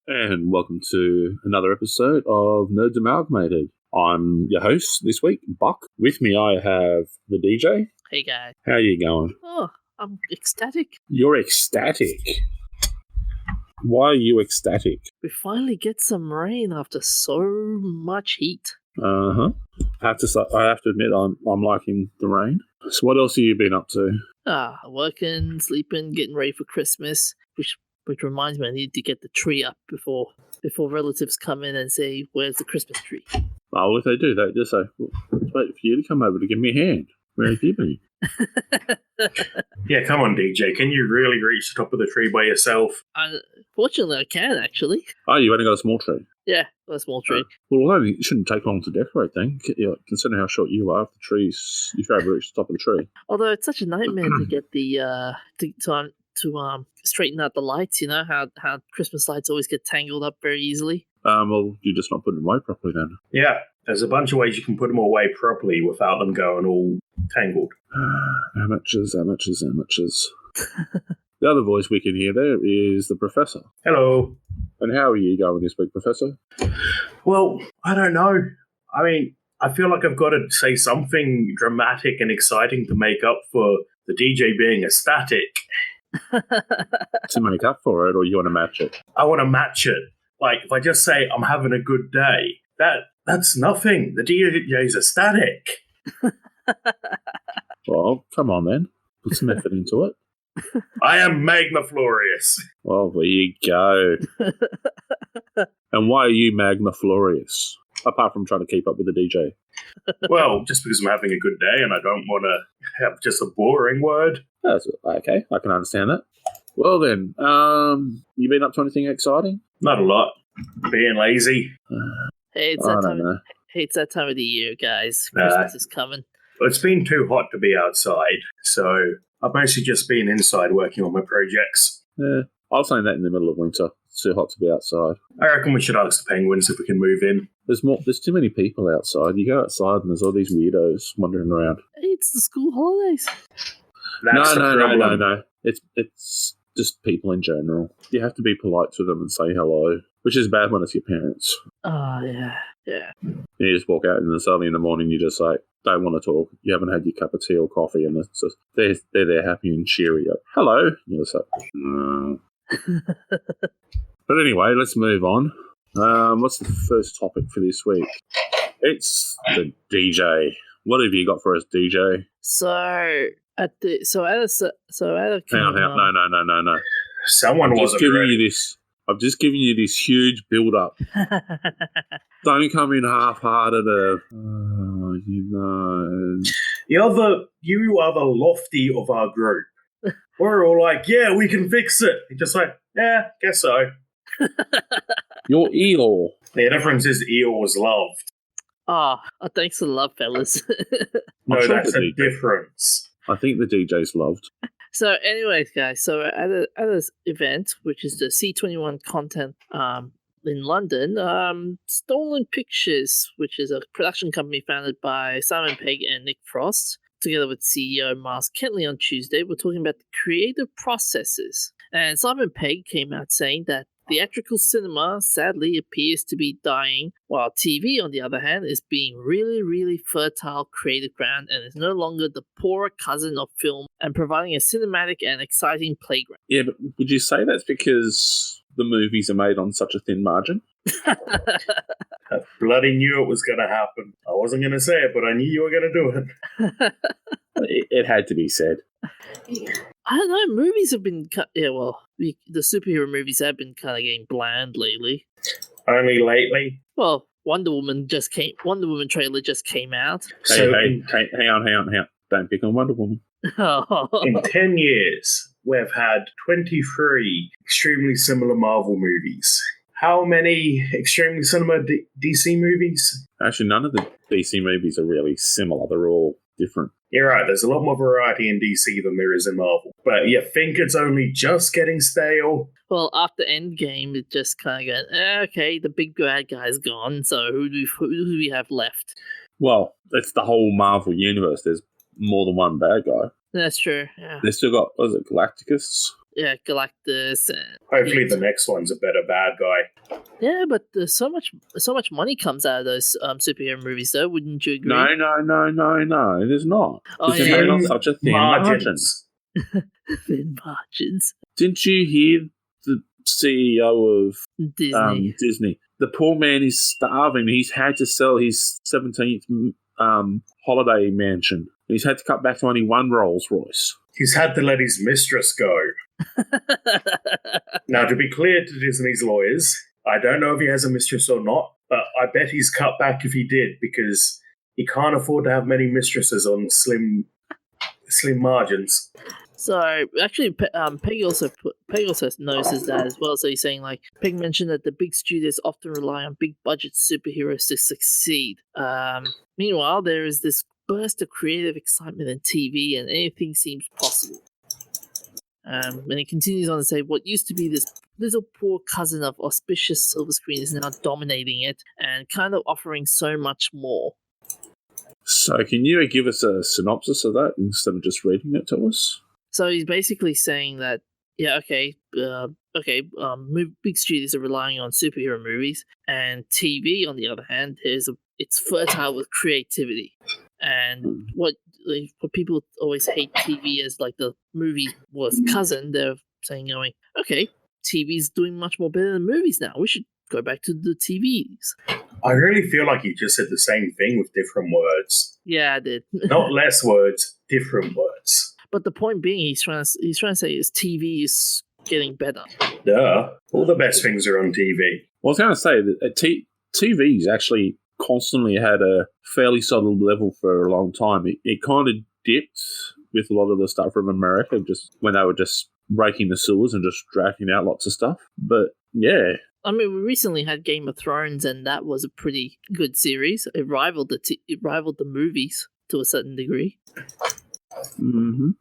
And welcome to another episode of Nerds Amalgamated. I'm your host this week, Buck. With me I have the DJ. Hey guys. How are you going? Oh, I'm ecstatic. You're ecstatic? Why are you ecstatic? We finally get some rain after so much heat. Uh-huh. I have to admit I'm liking the rain. So what else have you been up to? Working, sleeping, getting ready for Christmas, which reminds me I need to get the tree up before relatives come in and say, where's the Christmas tree? Well, if they do, they just say, well, let's wait for you to come over to give me a hand. Where have you been? Yeah, come on, DJ. Can you really reach the top of the tree by yourself? Fortunately, I can, actually. Oh, you only got a small tree? Yeah, a small tree. Well, it shouldn't take long to decorate then, considering how short you are. If the trees, you can reach the top of the tree. Although it's such a nightmare to get the to straighten out the lights. You know how Christmas lights always get tangled up very easily. Well, you're just not putting them away properly then. Yeah, there's a bunch of ways you can put them away properly without them going all tangled. Amateurs. The other voice we can hear there is the Professor. Hello. And how are you going this week, Professor? Well, I don't know. I mean, I feel like I've got to say something dramatic and exciting to make up for the DJ being ecstatic. To make up for it, or you want to match it? I want to match it. Like, if I just say I'm having a good day, that's nothing. The DJ is ecstatic. Well, come on then. Put some effort into it. I am magniflorious. Well, there you go. And why are you magniflorious? Apart from trying to keep up with the DJ. Well, just because I'm having a good day and I don't want to have just a boring word. That's okay. I can understand that. Well then, you been up to anything exciting? Not a lot. Being lazy. Hey, it's that time of the year, guys. Christmas is coming. It's been too hot to be outside, so I've mostly just been inside working on my projects. Yeah, I was saying that in the middle of winter. It's too hot to be outside. I reckon we should ask the penguins if we can move in. There's too many people outside. You go outside and there's all these weirdos wandering around. Hey, it's the school holidays. No. It's just people in general. You have to be polite to them and say hello, which is bad when it's your parents. Oh, yeah. You just walk out and it's early in the morning, you just like, don't want to talk. You haven't had your cup of tea or coffee, and it's just, they're there happy and cheery. Hello. You're just like, no. But anyway, let's move on. What's the first topic for this week? It's the DJ. What have you got for us, DJ? Hang on. No. Someone wasn't ready. I've just given you this huge build-up. Don't come in half-hearted. You are the lofty of our group. We're all like, yeah, we can fix it. You're just like, yeah, guess so. You're Eeyore. The difference is Eeyore was loved. Thanks for the love, fellas. No, that's a difference. I think the DJ's loved. So, anyways, guys, at this event, which is the C21 content in London, Stolen Pictures, which is a production company founded by Simon Pegg and Nick Frost, together with CEO Miles Kentley on Tuesday, were talking about the creative processes. And Simon Pegg came out saying that theatrical cinema sadly appears to be dying, while TV, on the other hand, is being really, really fertile creative ground and is no longer the poorer cousin of film and providing a cinematic and exciting playground. Yeah, but would you say that's because the movies are made on such a thin margin? I bloody knew it was going to happen. I wasn't going to say it, but I knew you were going to do it. It had to be said. I don't know, movies have been the superhero movies have been kind of getting bland lately. Only lately? Well, Wonder Woman trailer just came out. Hang on. Don't pick on Wonder Woman. In 10 years, we've had 23 extremely similar Marvel movies. How many extremely similar DC movies? Actually, none of the DC movies are really similar. They're all different. You're right, there's a lot more variety in DC than there is in Marvel. But you think it's only just getting stale? Well, after Endgame, it just kind of goes, okay, the big bad guy's gone, so who do we have left? Well, it's the whole Marvel universe. There's more than one bad guy. That's true, yeah. They've still got, Galacticus? Galactus. And Hopefully the next one's a better bad guy. yeah, but there's so much money comes out of those superhero movies, though. Wouldn't you agree? No. There's not. Oh, There's yeah. not such a thin margins. Thin margins. Didn't you hear the CEO of Disney? The poor man is starving. He's had to sell his 17th holiday mansion. He's had to cut back to only one Rolls Royce. He's had to let his mistress go. Now, to be clear to Disney's lawyers, I don't know if he has a mistress or not, but I bet he's cut back if he did, because he can't afford to have many mistresses on slim margins. So actually, Pegg also notices that as well. So he's saying, like, Pegg mentioned that the big studios often rely on big budget superheroes to succeed. Meanwhile, there is this burst of creative excitement in TV, and anything seems possible. And he continues on to say, what used to be this little poor cousin of auspicious silver screen is now dominating it and kind of offering so much more. So can you give us a synopsis of that instead of just reading it to us? So he's basically saying that, big studios are relying on superhero movies, and TV, on the other hand, it's fertile with creativity. And what people always hate TV as like the movie's worst cousin, they're saying, okay, TV's doing much more better than movies now. We should go back to the TVs. I really feel like he just said the same thing with different words. Yeah, I did. Not less words, different words. But the point being, he's trying to say is TV is getting better. Duh. All the best things are on TV. Well, I was going to say that TV's actually constantly had a fairly solid level for a long time. It kind of dipped with a lot of the stuff from America, just when they were just raking the sewers and just dragging out lots of stuff. But yeah. I mean, we recently had Game of Thrones, and that was a pretty good series. It rivaled the movies to a certain degree. Mm-hmm.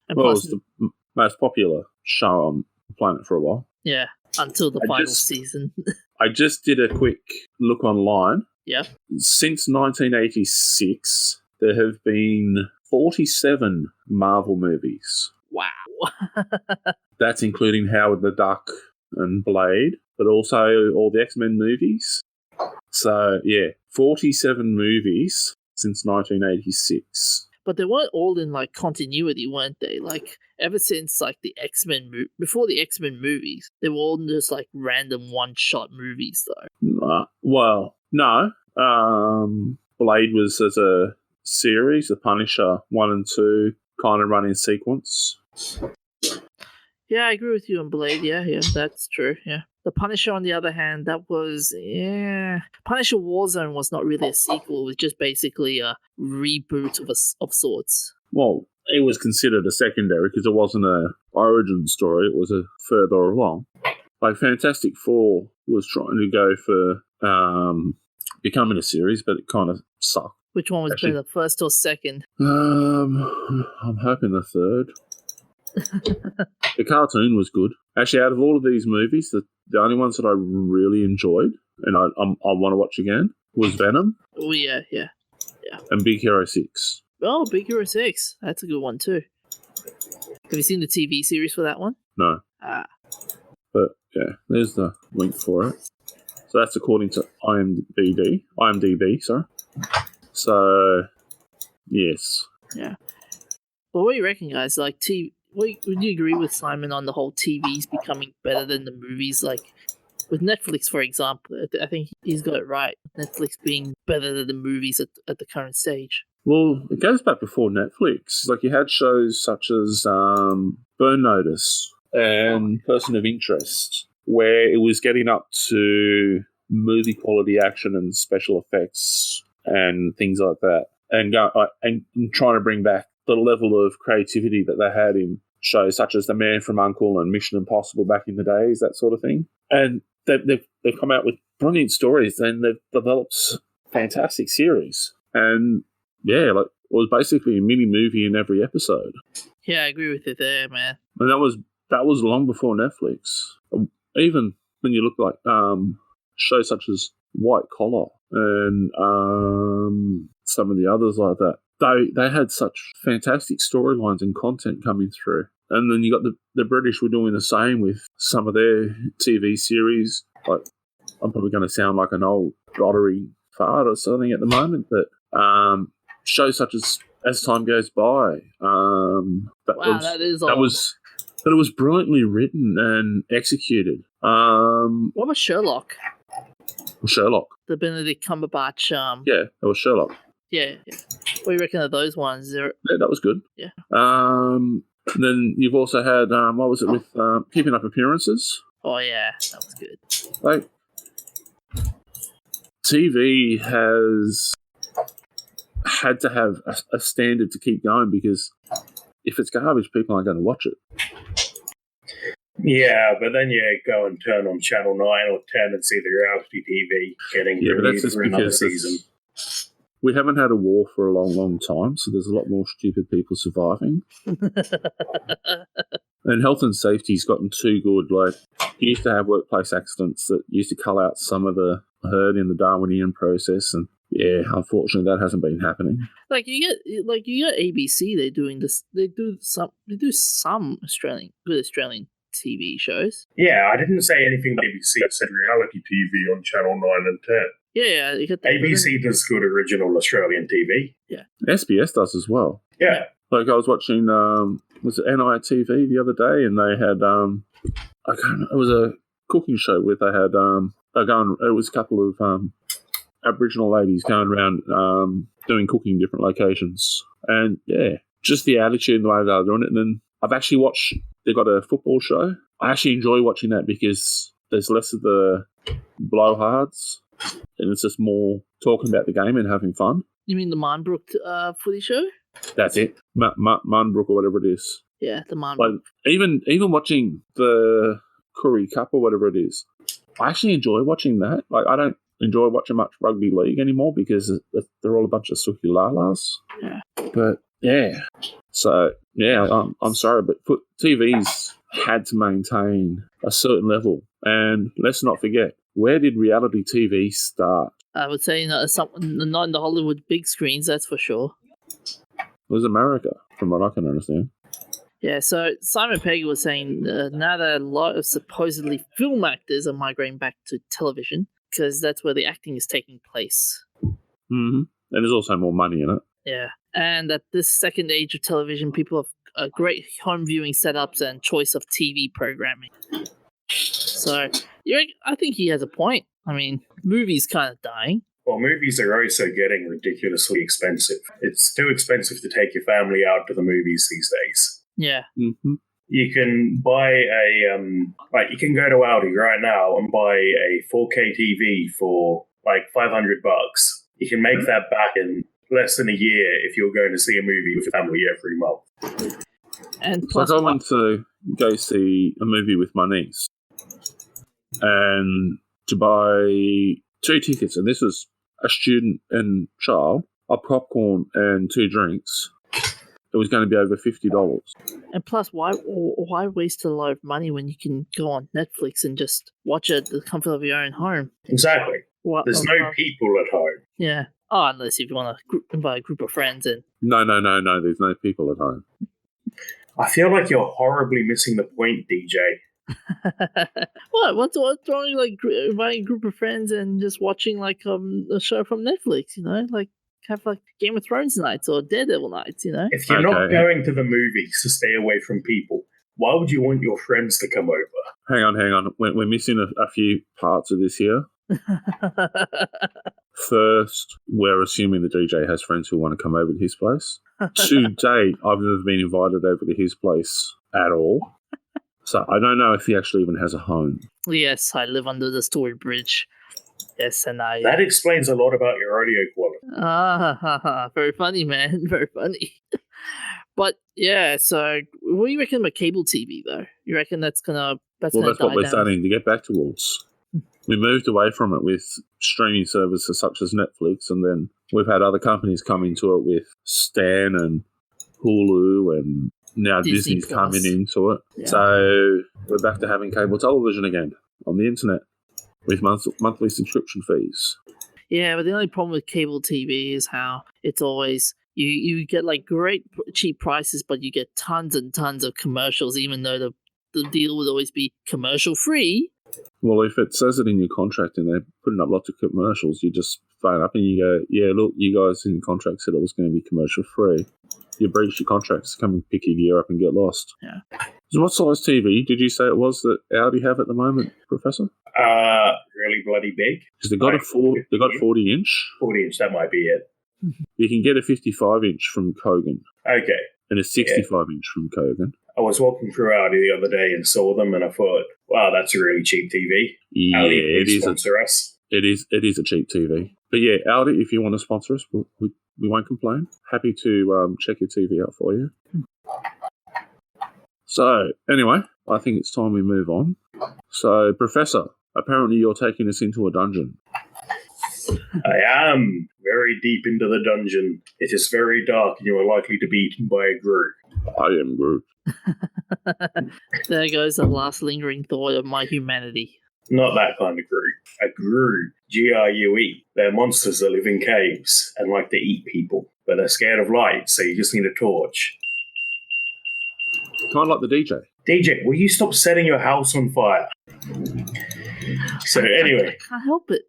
And well, it was the most popular show on the planet for a while. Yeah, until the final season. I just did a quick look online. Yeah. Since 1986, there have been 47 Marvel movies. Wow. That's including Howard the Duck and Blade, but also all the X-Men movies. So, 47 movies since 1986. But they weren't all in, like, continuity, weren't they? Like, ever since, like, the X-Men before the X-Men movies, they were all just, like, random one-shot movies, though. Well, no. Blade was as a series, The Punisher 1 and 2 kind of run in sequence. Yeah, I agree with you on Blade. Yeah, that's true. Yeah. The Punisher, on the other hand, that was, Punisher Warzone was not really a sequel. It was just basically a reboot of sorts. Well, it was considered a secondary because it wasn't a origin story. It was a further along. Like, Fantastic Four was trying to go for becoming a series, but it kind of sucked. Which one was better, first or second? I'm hoping the third. The cartoon was good. Actually, out of all of these movies, the only ones that I really enjoyed and I want to watch again was Venom. Oh, yeah. And Big Hero 6. Oh, Big Hero 6. That's a good one, too. Have you seen the TV series for that one? No. But, yeah, there's the link for it. So that's according to IMDb, sorry. So, yes. Yeah. Well, what do you reckon, guys? Like, would you agree with Simon on the whole TVs becoming better than the movies? Like, with Netflix, for example, I think he's got it right. Netflix being better than the movies at the current stage. Well, it goes back before Netflix. Like, you had shows such as Burn Notice and Person of Interest, where it was getting up to movie quality action and special effects and things like that, and trying to bring back the level of creativity that they had in shows such as The Man from U.N.C.L.E. and Mission Impossible back in the days, that sort of thing. And they've come out with brilliant stories, and they've developed fantastic series. And like, it was basically a mini movie in every episode. Yeah, I agree with you there, man. And that was long before Netflix. Even when you look like shows such as White Collar and some of the others like that, they had such fantastic storylines and content coming through. And then you got the British were doing the same with some of their TV series. Like, I'm probably going to sound like an old lottery fart or something at the moment, but shows such as Time Goes By. That was brilliantly written and executed. What was Sherlock? Sherlock. The Benedict Cumberbatch. Yeah, that was Sherlock. Yeah. What do you reckon of those ones? Yeah, that was good. Yeah. Then you've also had what was it with Keeping Up Appearances? Oh yeah, that was good. Like, TV has had to have a standard to keep going, because if it's garbage, people aren't going to watch it. Yeah, but then you go and turn on Channel 9 or 10 and see the reality TV getting renewed for another season. We haven't had a war for a long, long time, so there's a lot more stupid people surviving. And health and safety's gotten too good. Like, you used to have workplace accidents that used to cull out some of the herd in the Darwinian process, and yeah, unfortunately, that hasn't been happening. Like you get ABC. They're doing this. They do some good Australian TV shows. Yeah, I didn't say anything about ABC. I said reality TV on Channel 9 and 10. Yeah, you get that. ABC does good original Australian TV. Yeah. SBS does as well. Yeah. Like, I was watching, was it NITV the other day, and they had, it was a cooking show where they had, it was a couple of Aboriginal ladies going around doing cooking in different locations. And yeah, just the attitude and the way they were doing it. And then I've actually watched, they've got a football show. I actually enjoy watching that because there's less of the blowhards, and it's just more talking about the game and having fun. You mean the Marnbrook footy show? That's it. Marnbrook or whatever it is. Yeah, the Marnbrook. Like, even watching the Curry Cup or whatever it is, I actually enjoy watching that. Like, I don't enjoy watching much rugby league anymore because they're all a bunch of suki lalas. Yeah. But yeah, so yeah, I'm sorry, but TV's had to maintain a certain level, and let's not forget, where did reality TV start? I would say not in the Hollywood big screens, that's for sure. It was America, from what I can understand. Yeah, so Simon Pegg was saying now that a lot of supposedly film actors are migrating back to television because that's where the acting is taking place. Mm-hmm. And there's also more money in it. Yeah, and at this second age of television, people have great home viewing setups and choice of TV programming. So I think he has a point. I mean, movies kind of dying. Well, movies are also getting ridiculously expensive. It's too expensive to take your family out to the movies these days. Yeah. Mm-hmm. You can buy you can go to Aldi right now and buy a 4K TV for like $500. You can make that back in less than a year if you're going to see a movie with family every month. And plus, I went to go see a movie with my niece, and to buy 2 tickets, and this was a student and child, a popcorn and 2 drinks. It was going to be over $50. And plus, why waste a lot of money when you can go on Netflix and just watch it at the comfort of your own home? Exactly. There's no people at home. Yeah. Oh, unless if you want to invite a group of friends in. No. There's no people at home. I feel like you're horribly missing the point, DJ. What? What's wrong with like inviting a group of friends and just watching like a show from Netflix? You know, like have like Game of Thrones nights or Daredevil nights. You know, if you're not going to the movies to stay away from people, why would you want your friends to come over? Hang on. We're missing a few parts of this here. First, we're assuming the DJ has friends who want to come over to his place. To date, I've never been invited over to his place at all. So I don't know if he actually even has a home. Yes, I live under the Story Bridge. Yes, and I... That explains a lot about your audio quality. Very funny, man. Very funny. But, yeah, so what do you reckon about cable TV, though? You reckon that's what we're starting to get back towards. We moved away from it with streaming services such as Netflix, and then we've had other companies come into it with Stan and Hulu, and now Disney's coming into it. Yeah. So we're back to having cable television again on the internet with monthly subscription fees. Yeah, but the only problem with cable TV is how it's always you get like great cheap prices, but you get tons and tons of commercials, even though the deal would always be commercial free. Well, if it says it in your contract and they're putting up lots of commercials, you just phone up and you go, yeah, look, you guys in the contract said it was going to be commercial free. You breach your contracts, come and pick your gear up and get lost. Yeah. So what size TV did you say it was that Audi have at the moment, Professor? Really bloody big. Because they got 40 inch. 40 inch, that might be it. You can get a 55 inch from Kogan. Okay. And a 65 inch from Kogan. I was walking through Audi the other day and saw them, and I thought, wow, that's a really cheap TV. Yeah, Audi, it is. Sponsor us. It is a cheap TV. But yeah, Audi, if you want to sponsor us, we won't complain. Happy to check your TV out for you. So, anyway, I think it's time we move on. So, Professor, apparently you're taking us into a dungeon. I am very deep into the dungeon. It is very dark, and you are likely to be eaten by a Gru. I am Groot. There goes the last lingering thought of my humanity. Not that kind of Gru. A Gru, Grue. They're monsters that live in caves and like to eat people, but they're scared of light, so you just need a torch. Kind of like the DJ. DJ, will you stop setting your house on fire? So anyway, I can't help it.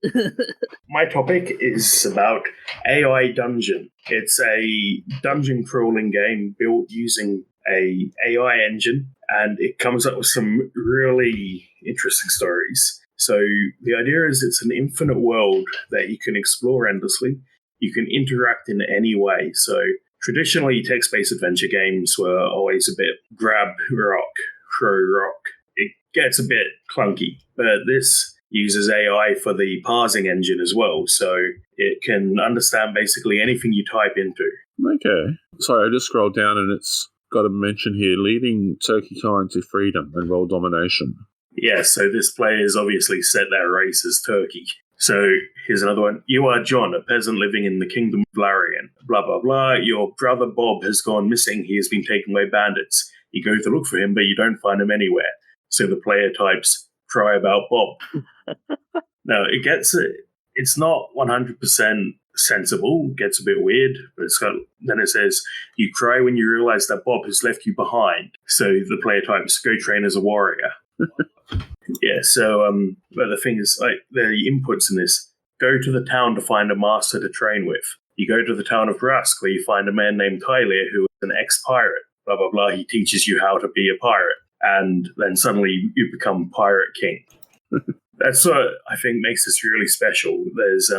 my topic is about AI Dungeon. It's a dungeon crawling game built using a AI engine, and it comes up with some really interesting stories. So the idea is it's an infinite world that you can explore endlessly. You can interact in any way. So traditionally, text-based adventure games were always a bit grab rock, throw rock. It gets a bit clunky, but this uses AI for the parsing engine as well, so it can understand basically anything you type into. Okay. Sorry, I just scrolled down and it's got a mention here, leading Turkey kind to freedom and world domination. Yeah, so this player's obviously set their race as Turkey. So here's another one. You are John, a peasant living in the kingdom of Larian. Blah, blah, blah. Your brother Bob has gone missing. He has been taken by bandits. You go to look for him, but you don't find him anywhere. So the player types, cry about Bob. Now, it's not 100% sensible. It gets a bit weird, but then it says, you cry when you realize that Bob has left you behind. So the player types, go train as a warrior. Yeah, so but the thing is, like, the inputs in this, go to the town to find a master to train with. You go to the town of Rask, where you find a man named Tyler who is an ex-pirate. Blah, blah, blah. He teaches you how to be a pirate. And then suddenly you become Pirate King. That's what I think makes this really special. There's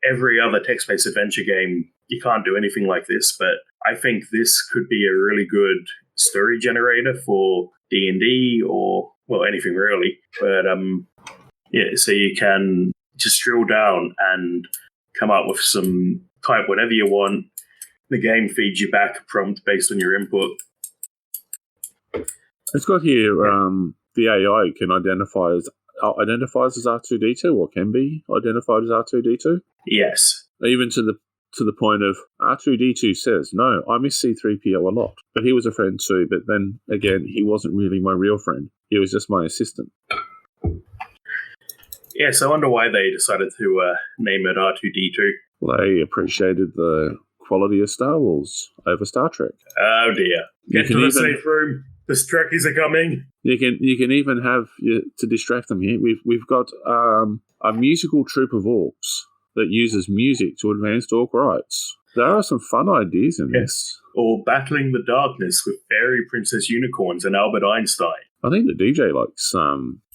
every other text-based adventure game, you can't do anything like this, but I think this could be a really good story generator for D&D or, well, anything really. But yeah, so you can just drill down and come up with some, type whatever you want. The game feeds you back a prompt based on your input. It's got here the AI can identifies as R2-D2 or can be identified as R2-D2. Yes. Even to the point of R2-D2 says, no, I miss C-3PO a lot. But he was a friend too. But then again, he wasn't really my real friend. He was just my assistant. Yes, I wonder why they decided to name it R2-D2. Well, they appreciated the quality of Star Wars over Star Trek. Oh dear. Get to the safe room. The Trekkies are coming. You can even have to distract them here. We've got a musical troupe of orcs that uses music to advance orc rights. There are some fun ideas in this. Or battling the darkness with fairy princess unicorns and Albert Einstein. I think the DJ likes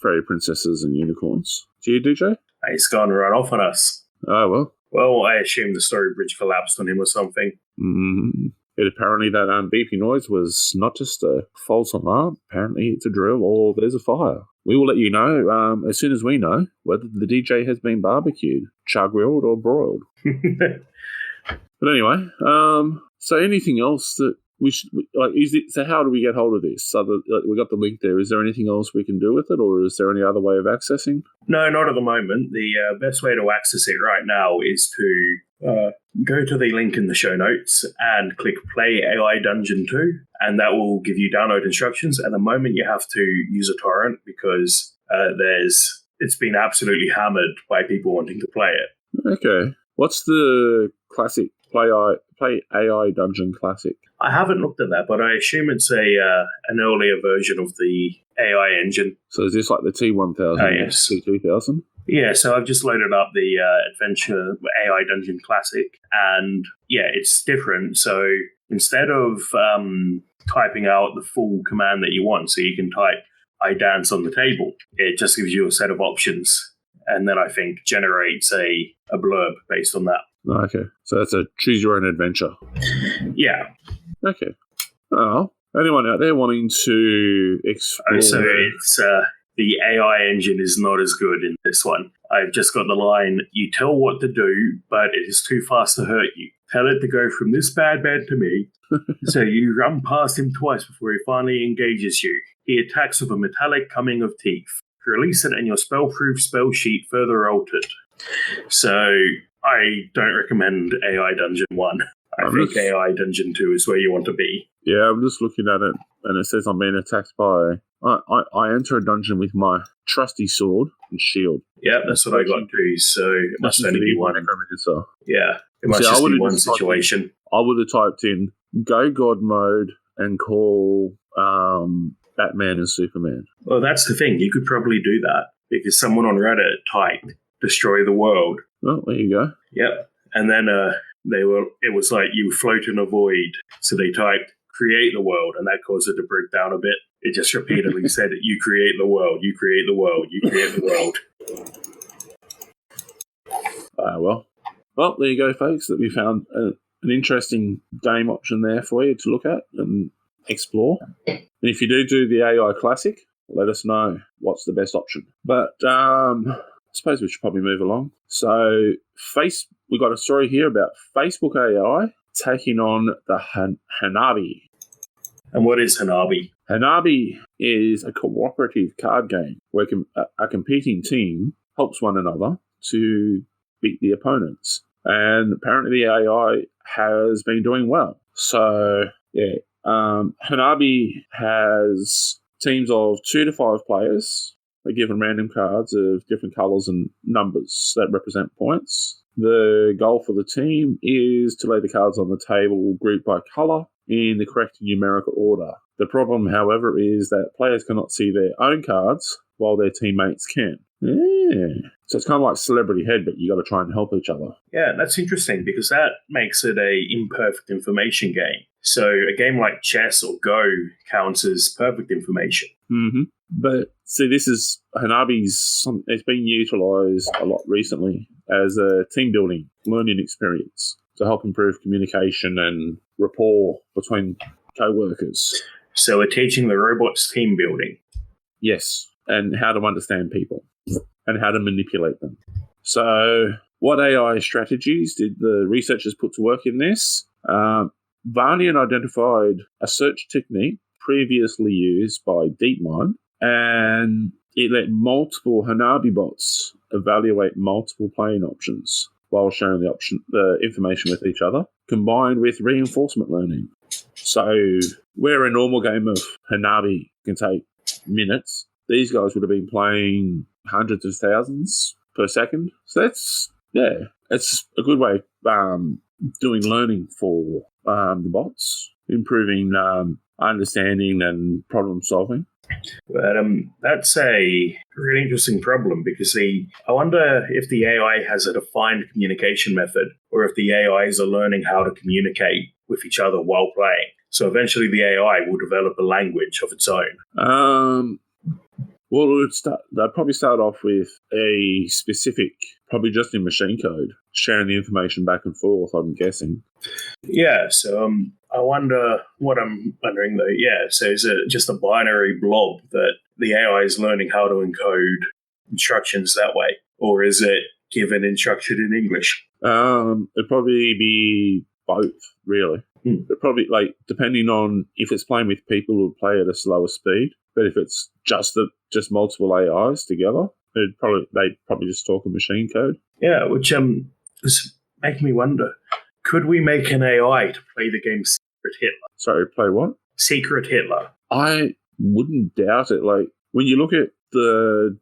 fairy princesses and unicorns. Do you, DJ? He's gone right off on us. Oh well. Well, I assume the story bridge collapsed on him or something. Mm-hmm. Apparently that beeping noise was not just a false alarm. Apparently it's a drill or there's a fire. We will let you know as soon as we know whether the DJ has been barbecued, char-grilled or broiled. But anyway, so anything else that we should so how do we get hold of this? So we got the link there. Is there anything else we can do with it, or is there any other way of accessing? No, not at the moment. The best way to access it right now is to go to the link in the show notes and click Play AI Dungeon 2, and that will give you download instructions. At the moment, you have to use a torrent because it's been absolutely hammered by people wanting to play it. Okay. What's the classic play AI Dungeon Classic. I haven't looked at that, but I assume it's an earlier version of the AI engine. So is this like the T1000 Oh, yes. T2000? Yeah, so I've just loaded up the Adventure AI Dungeon Classic, and yeah, it's different. So instead of typing out the full command that you want, so you can type "I dance on the table," it just gives you a set of options, and then I think generates a blurb based on that. Okay, so that's a choose your own adventure. Yeah. Okay. Oh, anyone out there wanting to explore? Oh, so it's the AI engine is not as good in this one. I've just got the line, "You tell what to do, but it is too fast to hurt you. Tell it to go from this bad man to me." So you run past him twice before he finally engages you. He attacks with a metallic coming of teeth. Release it and your spell-proof spell sheet further altered. So I don't recommend AI Dungeon 1. I think AI Dungeon 2 is where you want to be. Yeah, I'm just looking at it, and it says I'm being attacked by... I enter a dungeon with my trusty sword and shield. Yeah, that's what I got too, so it must only be one. Yeah, it must just be one situation. I would have typed in Go God mode and call Batman and Superman. Well, that's the thing. You could probably do that, because someone on Reddit typed Destroy the World. Oh, there you go. Yep. And then it was like you float in a void. So they typed create the world, and that caused it to break down a bit. It just repeatedly said, "You create the world, you create the world, you create the world." Well, there you go, folks. That we found an interesting game option there for you to look at and explore. And if you do the AI Classic, let us know what's the best option. But I suppose we should probably move along. So, we got a story here about Facebook AI taking on the Hanabi. And what is Hanabi? Hanabi is a cooperative card game where a competing team helps one another to beat the opponents. And apparently the AI has been doing well. So, yeah, Hanabi has teams of 2 to 5 players. They're given random cards of different colours and numbers that represent points. The goal for the team is to lay the cards on the table grouped by colour in the correct numerical order. The problem, however, is that players cannot see their own cards while their teammates can. Yeah. So it's kind of like Celebrity Head, but you got to try and help each other. Yeah, that's interesting because that makes it a imperfect information game. So a game like chess or Go counts as perfect information. Mm-hmm. But see, this is Hanabi's. It's been utilised a lot recently as a team building learning experience to help improve communication and rapport between co-workers. So we're teaching the robots team building. Yes, and how to understand people and how to manipulate them. So what AI strategies did the researchers put to work in this? Varnian identified a search technique previously used by DeepMind, and it let multiple Hanabi bots evaluate multiple playing options while sharing the information with each other, combined with reinforcement learning. So where a normal game of Hanabi can take minutes, these guys would have been playing hundreds of thousands per second. So it's a good way of doing learning for the bots, improving understanding and problem solving. But that's a really interesting problem because I wonder if the AI has a defined communication method or if the AIs are learning how to communicate with each other while playing. So eventually the AI will develop a language of its own. Well, they'd probably start off with a specific, probably just in machine code, sharing the information back and forth, I'm guessing. Yeah, so I wonder what I'm wondering though. Yeah, so is it just a binary blob that the AI is learning how to encode instructions that way? Or is it given instruction in English? It'd probably be both, really. It'd probably, depending on if it's playing with people who play at a slower speed, but if it's just multiple AIs together, they'd probably just talk in machine code. Yeah, which is making me wonder, could we make an AI to play the game Secret Hitler? Sorry, play what? Secret Hitler. I wouldn't doubt it. When you look at the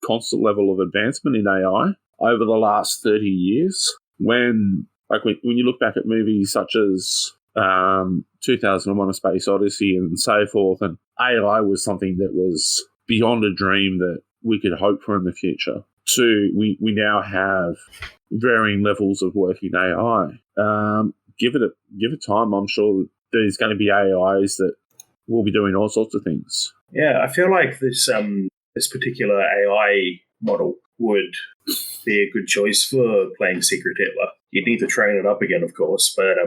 constant level of advancement in AI over the last 30 years, when Like when you look back at movies such as 2001: A Space Odyssey and so forth, and AI was something that was beyond a dream that we could hope for in the future. Two, we now have varying levels of working AI. Give it time. I'm sure there's going to be AIs that will be doing all sorts of things. Yeah, I feel like this particular AI model would be a good choice for playing Secret Hitler. You'd need to train it up again, of course, but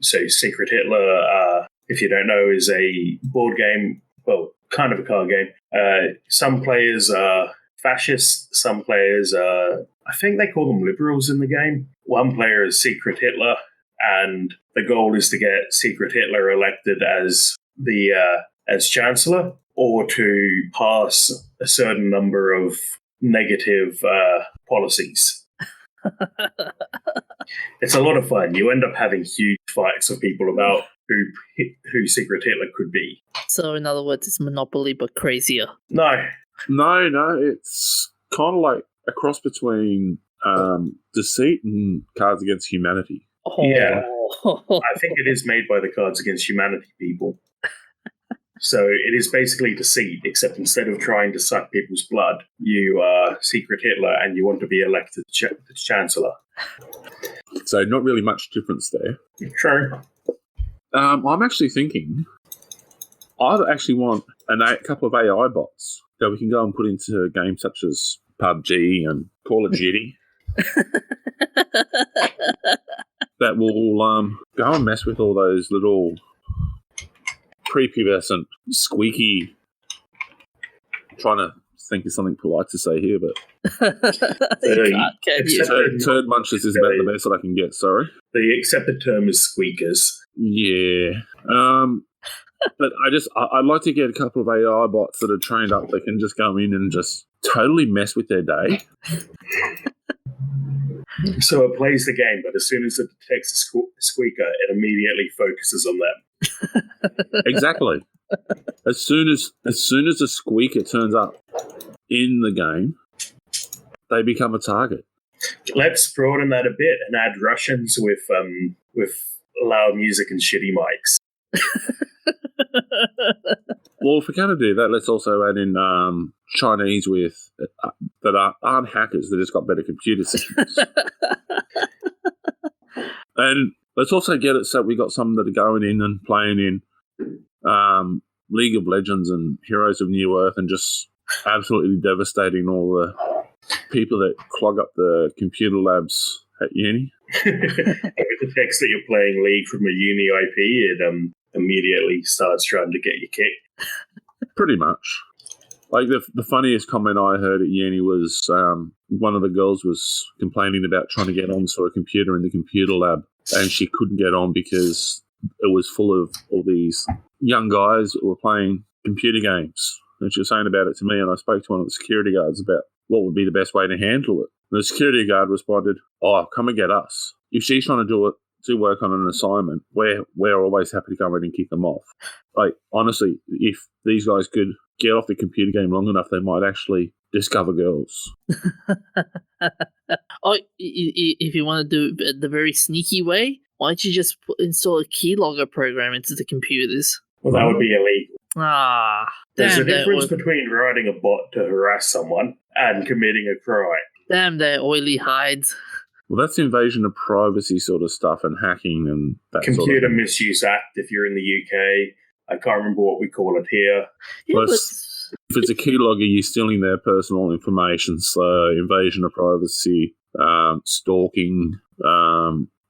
Secret Hitler, if you don't know, is a board game, well, kind of a card game. Some players are fascists, some players are, I think they call them liberals in the game. One player is Secret Hitler, and the goal is to get Secret Hitler elected as as Chancellor, or to pass a certain number of negative policies. It's a lot of fun. You end up having huge fights with people about who Secret Hitler could be. So, in other words, it's Monopoly but crazier. No. It's kind of like a cross between Deceit and Cards Against Humanity. Oh. Yeah. I think it is made by the Cards Against Humanity people. So it is basically Deceit, except instead of trying to suck people's blood, you are Secret Hitler and you want to be elected Chancellor. So not really much difference there. True. I'm actually thinking I'd actually want a couple of AI bots that we can go and put into games such as PUBG and Call of Duty that will go and mess with all those little prepubescent, squeaky. I'm trying to think of something polite to say here, but turd munchers is about the best that I can get. Sorry. The accepted term is squeakers. Yeah. But I'd like to get a couple of AI bots that are trained up that can just go in and just totally mess with their day. So it plays the game, but as soon as it detects a squeaker, it immediately focuses on them. Exactly. As soon as a squeaker turns up in the game, they become a target. Let's broaden that a bit and add Russians with loud music and shitty mics. Well, if we're going to do that, let's also add in Chinese with that aren't hackers. They just got better computer systems. And let's also get it so we got some that are going in and playing in League of Legends and Heroes of New Earth and just absolutely devastating all the people that clog up the computer labs at uni. If it detects that you're playing League from a uni IP, it immediately starts trying to get you kicked. Pretty much. Like the funniest comment I heard at uni was one of the girls was complaining about trying to get onto a computer in the computer lab, and she couldn't get on because it was full of all these young guys that were playing computer games. And she was saying about it to me, and I spoke to one of the security guards about what would be the best way to handle it. And the security guard responded, "Oh, come and get us. If she's trying to do work on an assignment, we're always happy to go in and kick them off." Like, honestly, if these guys could get off the computer game long enough, they might actually discover girls. If you want to do it the very sneaky way, why don't you just install a keylogger program into the computers? Well, that would be illegal. There's a difference between writing a bot to harass someone and committing a crime. Damn their oily hides. Well, that's invasion of privacy sort of stuff and hacking and that Computer sort of Misuse Act if you're in the UK. I can't remember what we call it here. Yeah, Plus, if it's a keylogger, you're stealing their personal information. So invasion of privacy, stalking.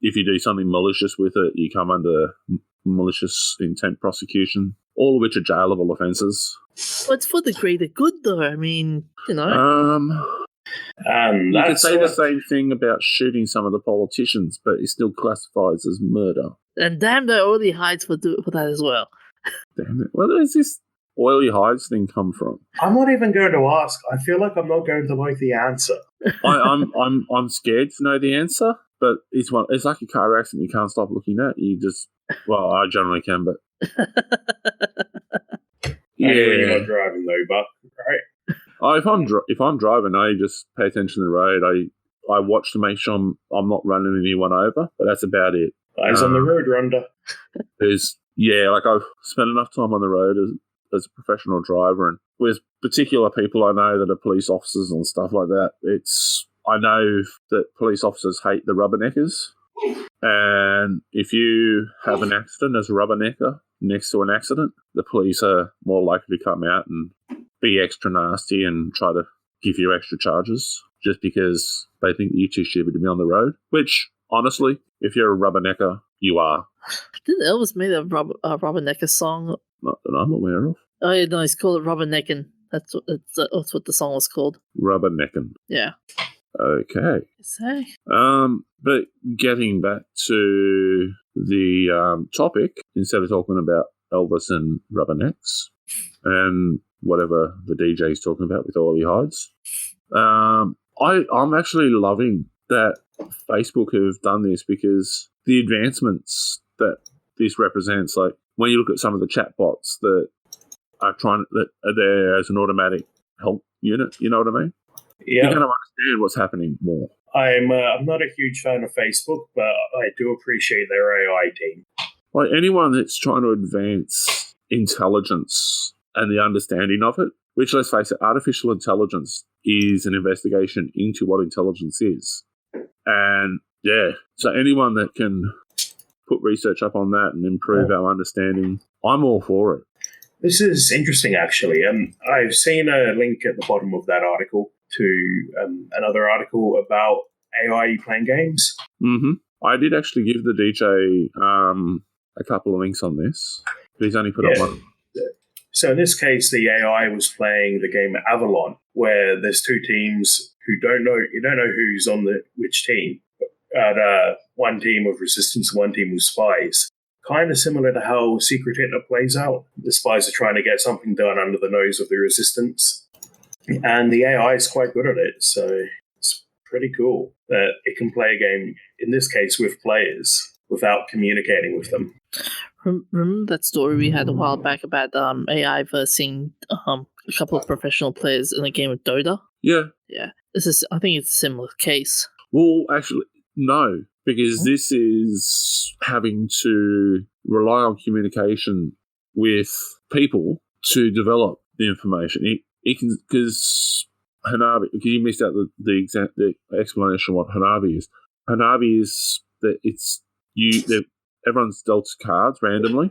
If you do something malicious with it, you come under malicious intent prosecution, all of which are jailable offences. Well, it's for the greater good, though. I mean, you know. You could say the same thing about shooting some of the politicians, but it still classifies as murder. And damn, their oily hides for that as well. Damn it. Where does this oily hides thing come from? I'm not even going to ask. I feel like I'm not going to know the answer. I'm scared to know the answer, but it's like a car accident you can't stop looking at. Well, I generally can, but yeah, you're not driving though, but right. If I'm driving, I just pay attention to the road. I watch to make sure I'm not running anyone over, but that's about it. Eyes on the road, Rhonda. I've spent enough time on the road as a professional driver, and with particular people I know that are police officers and stuff like that, I know that police officers hate the rubberneckers, and if you have an accident as a rubbernecker next to an accident, the police are more likely to come out and be extra nasty and try to give you extra charges just because they think you're too stupid to be on the road, which, honestly, if you're a rubbernecker, you are. Didn't Elvis made a rubbernecker song? Not that I'm aware of. Oh, yeah, no, it's called Rubberneckin'. That's what the song was called. Rubberneckin'. Yeah. Okay. Say. But getting back to the topic, instead of talking about Elvis and rubbernecks and whatever the DJ's talking about with all the hides, I'm actually loving that Facebook have done this, because the advancements that this represents, like when you look at some of the chatbots that are there as an automatic help unit, you know what I mean? Yeah. You're going to understand what's happening more. I'm not a huge fan of Facebook, but I do appreciate their AI team. Like anyone that's trying to advance intelligence and the understanding of it, which, let's face it, artificial intelligence is an investigation into what intelligence is. And yeah, so anyone that can put research up on that and improve our understanding, I'm all for it. This is interesting, actually. I've seen a link at the bottom of that article to another article about AI playing games. Mm-hmm. I did actually give the DJ a couple of links on this. He's only put up one. So in this case, the AI was playing the game Avalon, where there's two teams you don't know who's on which team. One team of resistance, one team of spies. Kind of similar to how Secret Hitler plays out. The spies are trying to get something done under the nose of the resistance. And the AI is quite good at it, so it's pretty cool that it can play a game, in this case, with players without communicating with them. Remember that story we had a while back about AI versing a couple of professional players in a game of Dota? Yeah. Yeah. I think it's a similar case. Well, actually, no, because this is having to rely on communication with people to develop the information. It can, because Hanabi, you missed out the explanation of what Hanabi is. Hanabi is that everyone's dealt cards randomly,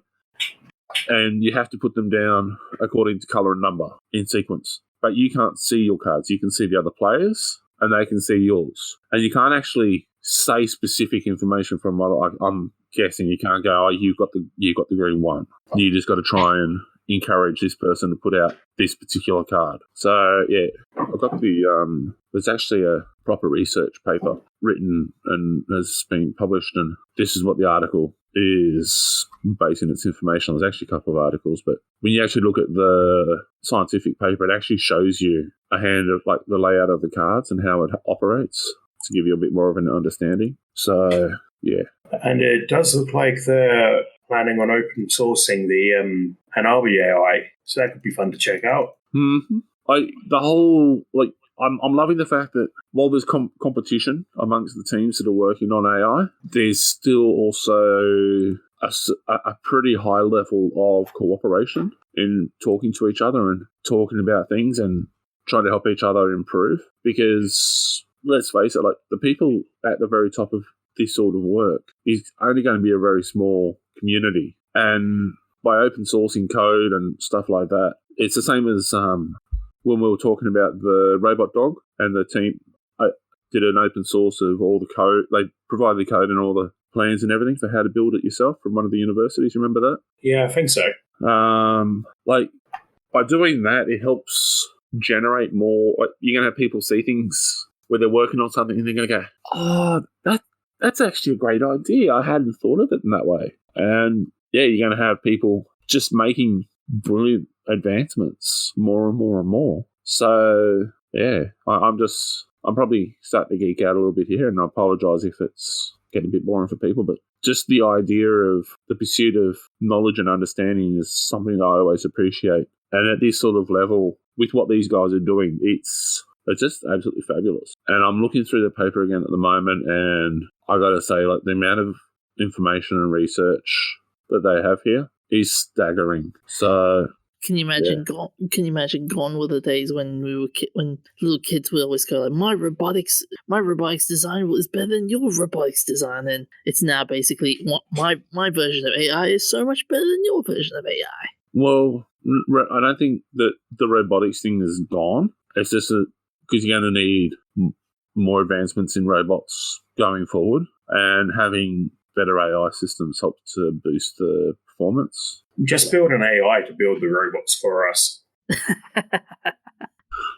and you have to put them down according to colour and number in sequence. But you can't see your cards. You can see the other players, and they can see yours. And you can't actually say specific information from what I'm guessing. You can't go, oh, you got the green one. You just got to try and encourage this person to put out this particular card. So yeah, I got there's actually a proper research paper written and has been published, and this is what the article is basing its information on. There's actually a couple of articles, but when you actually look at the scientific paper, it actually shows you a hand of like the layout of the cards and how it operates to give you a bit more of an understanding. So yeah. And it does look like they're planning on open sourcing the Hanabi AI, so that could be fun to check out. Mm-hmm. I'm loving the fact that while there's competition amongst the teams that are working on AI, there's still also a pretty high level of cooperation in talking to each other and talking about things and trying to help each other improve. Because let's face it, like the people at the very top of this sort of work is only going to be a very small community, and by open sourcing code and stuff like that, it's the same as when we were talking about the robot dog, and the team did an open source of all the code. They provided the code and all the plans and everything for how to build it yourself from one of the universities. Remember that? Yeah, I think so. By doing that, it helps generate more. Like, you're going to have people see things where they're working on something and they're going to go, oh, that's actually a great idea. I hadn't thought of it in that way. And yeah, you're going to have people just making brilliant advancements more and more and more. So yeah, I'm probably starting to geek out a little bit here, and I apologise if it's getting a bit boring for people, but just the idea of the pursuit of knowledge and understanding is something that I always appreciate. And at this sort of level, with what these guys are doing, it's It's just absolutely fabulous. And I'm looking through the paper again at the moment, and I got to say, like, the amount of information and research that they have here is staggering. So can you imagine? Can you imagine gone were the days when when little kids would always go like, my robotics design was better than your robotics design, and it's now basically my version of AI is so much better than your version of AI. Well, I don't think that the robotics thing is gone. It's just because you're going to need more advancements in robots going forward, and having better AI systems help to boost the performance. Just build an AI to build the robots for us.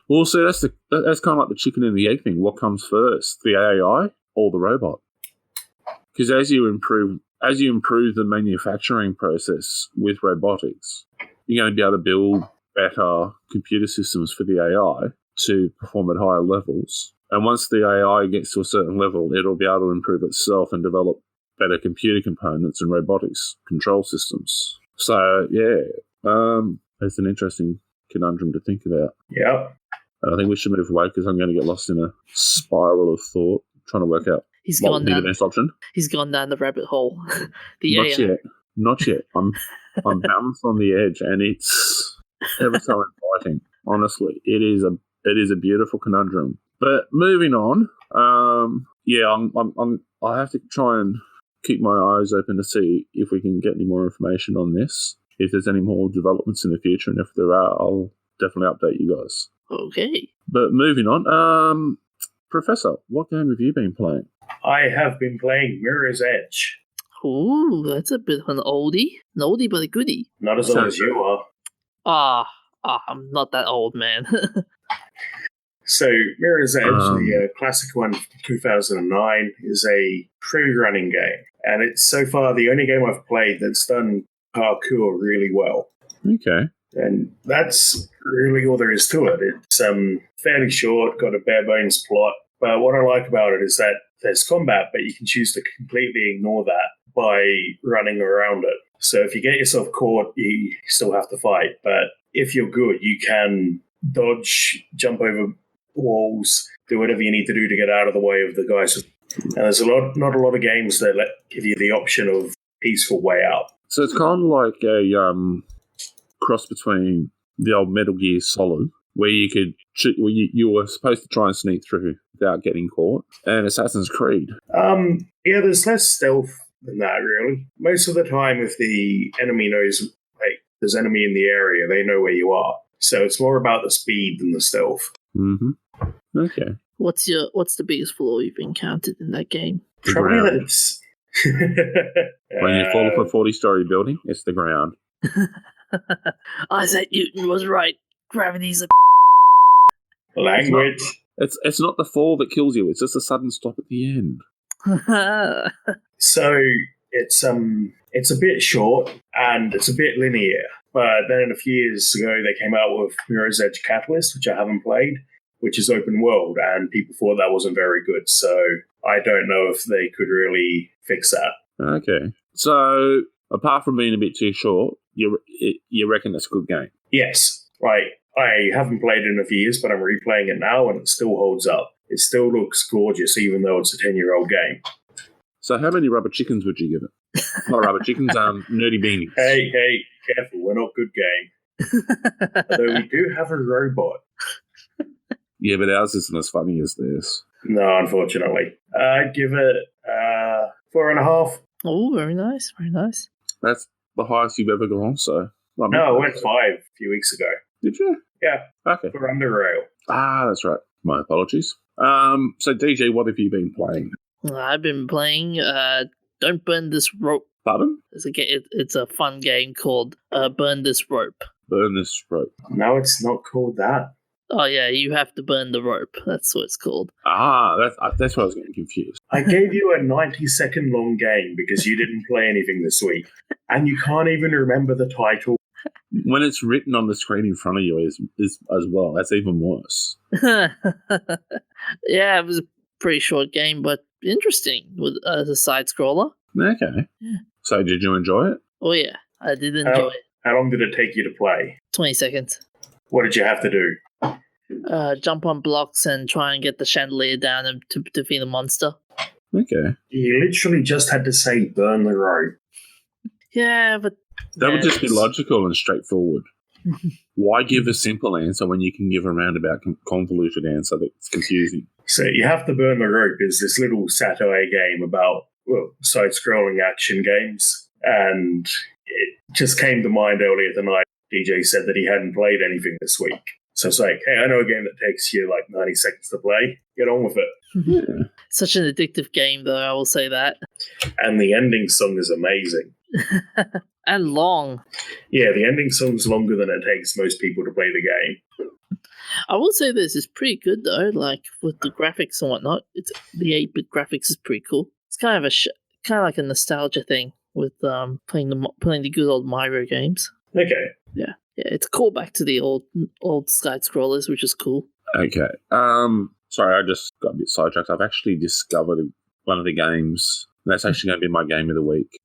Well, so that's kind of like the chicken and the egg thing. What comes first, the AI or the robot? Because as you improve the manufacturing process with robotics, you're going to be able to build better computer systems for the AI to perform at higher levels. And once the AI gets to a certain level, it'll be able to improve itself and develop better computer components and robotics control systems. So, it's an interesting conundrum to think about. Yep. And I think we should move away because I'm going to get lost in a spiral of thought trying to work out what would be the best option. He's gone down the rabbit hole. Not yet. I'm balanced on the edge, and it's ever so inviting. Honestly, it is a beautiful conundrum. But moving on, I have to try and keep my eyes open to see if we can get any more information on this. If there's any more developments in the future, and if there are, I'll definitely update you guys. Okay. But moving on, Professor, what game have you been playing? I have been playing Mirror's Edge. Ooh, that's a bit of an oldie. An oldie but a goodie. Not as old as you are. I'm not that old, man. So, Mirror's Edge, the classic one from 2009, is a free-running game. And it's so far the only game I've played that's done parkour really well. Okay. And that's really all there is to it. It's fairly short, got a bare-bones plot. But what I like about it is that there's combat, but you can choose to completely ignore that by running around it. So if you get yourself caught, you still have to fight. But if you're good, you can dodge, jump over walls, do whatever you need to do to get out of the way of the guys. And there's not a lot of games that give you the option of peaceful way out. So it's kind of like a cross between the old Metal Gear Solid, where you were supposed to try and sneak through without getting caught, and Assassin's Creed. There's less stealth than that, really. Most of the time, if the enemy knows, there's enemy in the area, they know where you are. So it's more about the speed than the stealth. Mm-hmm. Okay. What's the biggest flaw you've encountered in that game? Probably that it's... When you fall off a 40-story building, it's the ground. Isaac Newton was right. Gravity's a language. It's not the fall that kills you. It's just a sudden stop at the end. So it's a bit short and it's a bit linear. But then a few years ago, they came out with Mirror's Edge Catalyst, which I haven't played, which is open world, and people thought that wasn't very good. So I don't know if they could really fix that. Okay. So apart from being a bit too short, you reckon it's a good game? Yes. Right. I haven't played it in a few years, but I'm replaying it now, and it still holds up. It still looks gorgeous, even though it's a 10-year-old game. So how many rubber chickens would you give it? Not rubber chickens, nerdy beanies. Hey, careful, we're not good game. Although we do have a robot. Yeah, but ours isn't as funny as theirs. No, unfortunately. I'd give it 4.5. Oh, very nice, very nice. That's the highest you've ever gone, so... No, I went 5 a few weeks ago. Did you? Yeah. Okay. For Under Rail. Ah, that's right. My apologies. So, DJ, what have you been playing? I've been playing Don't Burn This Rope. Pardon? It's a fun game called Burn This Rope. Burn This Rope. No, it's not called that. Oh, yeah, you have to burn the rope. That's what it's called. Ah, that's why I was getting confused. I gave you a 90-second long game because you didn't play anything this week. And you can't even remember the title. When it's written on the screen in front of you is as well, that's even worse. Yeah, it was a pretty short game, but interesting as a side-scroller. Okay. Yeah. So did you enjoy it? Oh, yeah, I did enjoy it. How long did it take you to play? 20 seconds. What did you have to do? jump on blocks and try and get the chandelier down and to defeat a monster. Okay. You literally just had to say burn the rope. Yeah, but That would just be logical and straightforward. Why give a simple answer when you can give a roundabout convoluted answer that's confusing? So you have to burn the rope is this little Saturday game about side-scrolling action games, and it just came to mind earlier tonight. DJ said that he hadn't played anything this week. So it's like, hey, I know a game that takes you like 90 seconds to play. Get on with it. Yeah. Such an addictive game, though, I will say that. And the ending song is amazing. And long. Yeah, the ending song's longer than it takes most people to play the game. I will say this is pretty good, though, like with the graphics and whatnot. The 8-bit graphics is pretty cool. It's kind of like a nostalgia thing with playing the good old Mario games. Okay. Yeah, it's a callback to the old side scrollers, which is cool. Okay. Sorry, I just got a bit sidetracked. I've actually discovered one of the games. That's actually going to be my game of the week.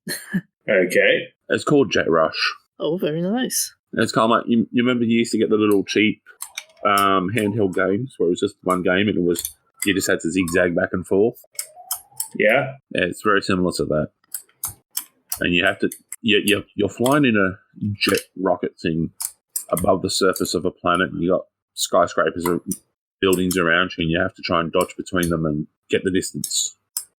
Okay. It's called Jet Rush. Oh, very nice. And it's kind of like, you remember you used to get the little cheap handheld games where it was just one game and you just had to zigzag back and forth? Yeah. It's very similar to that. And you have to, you're flying in a jet rocket thing above the surface of a planet, and you got skyscrapers or buildings around you, and you have to try and dodge between them and get the distance.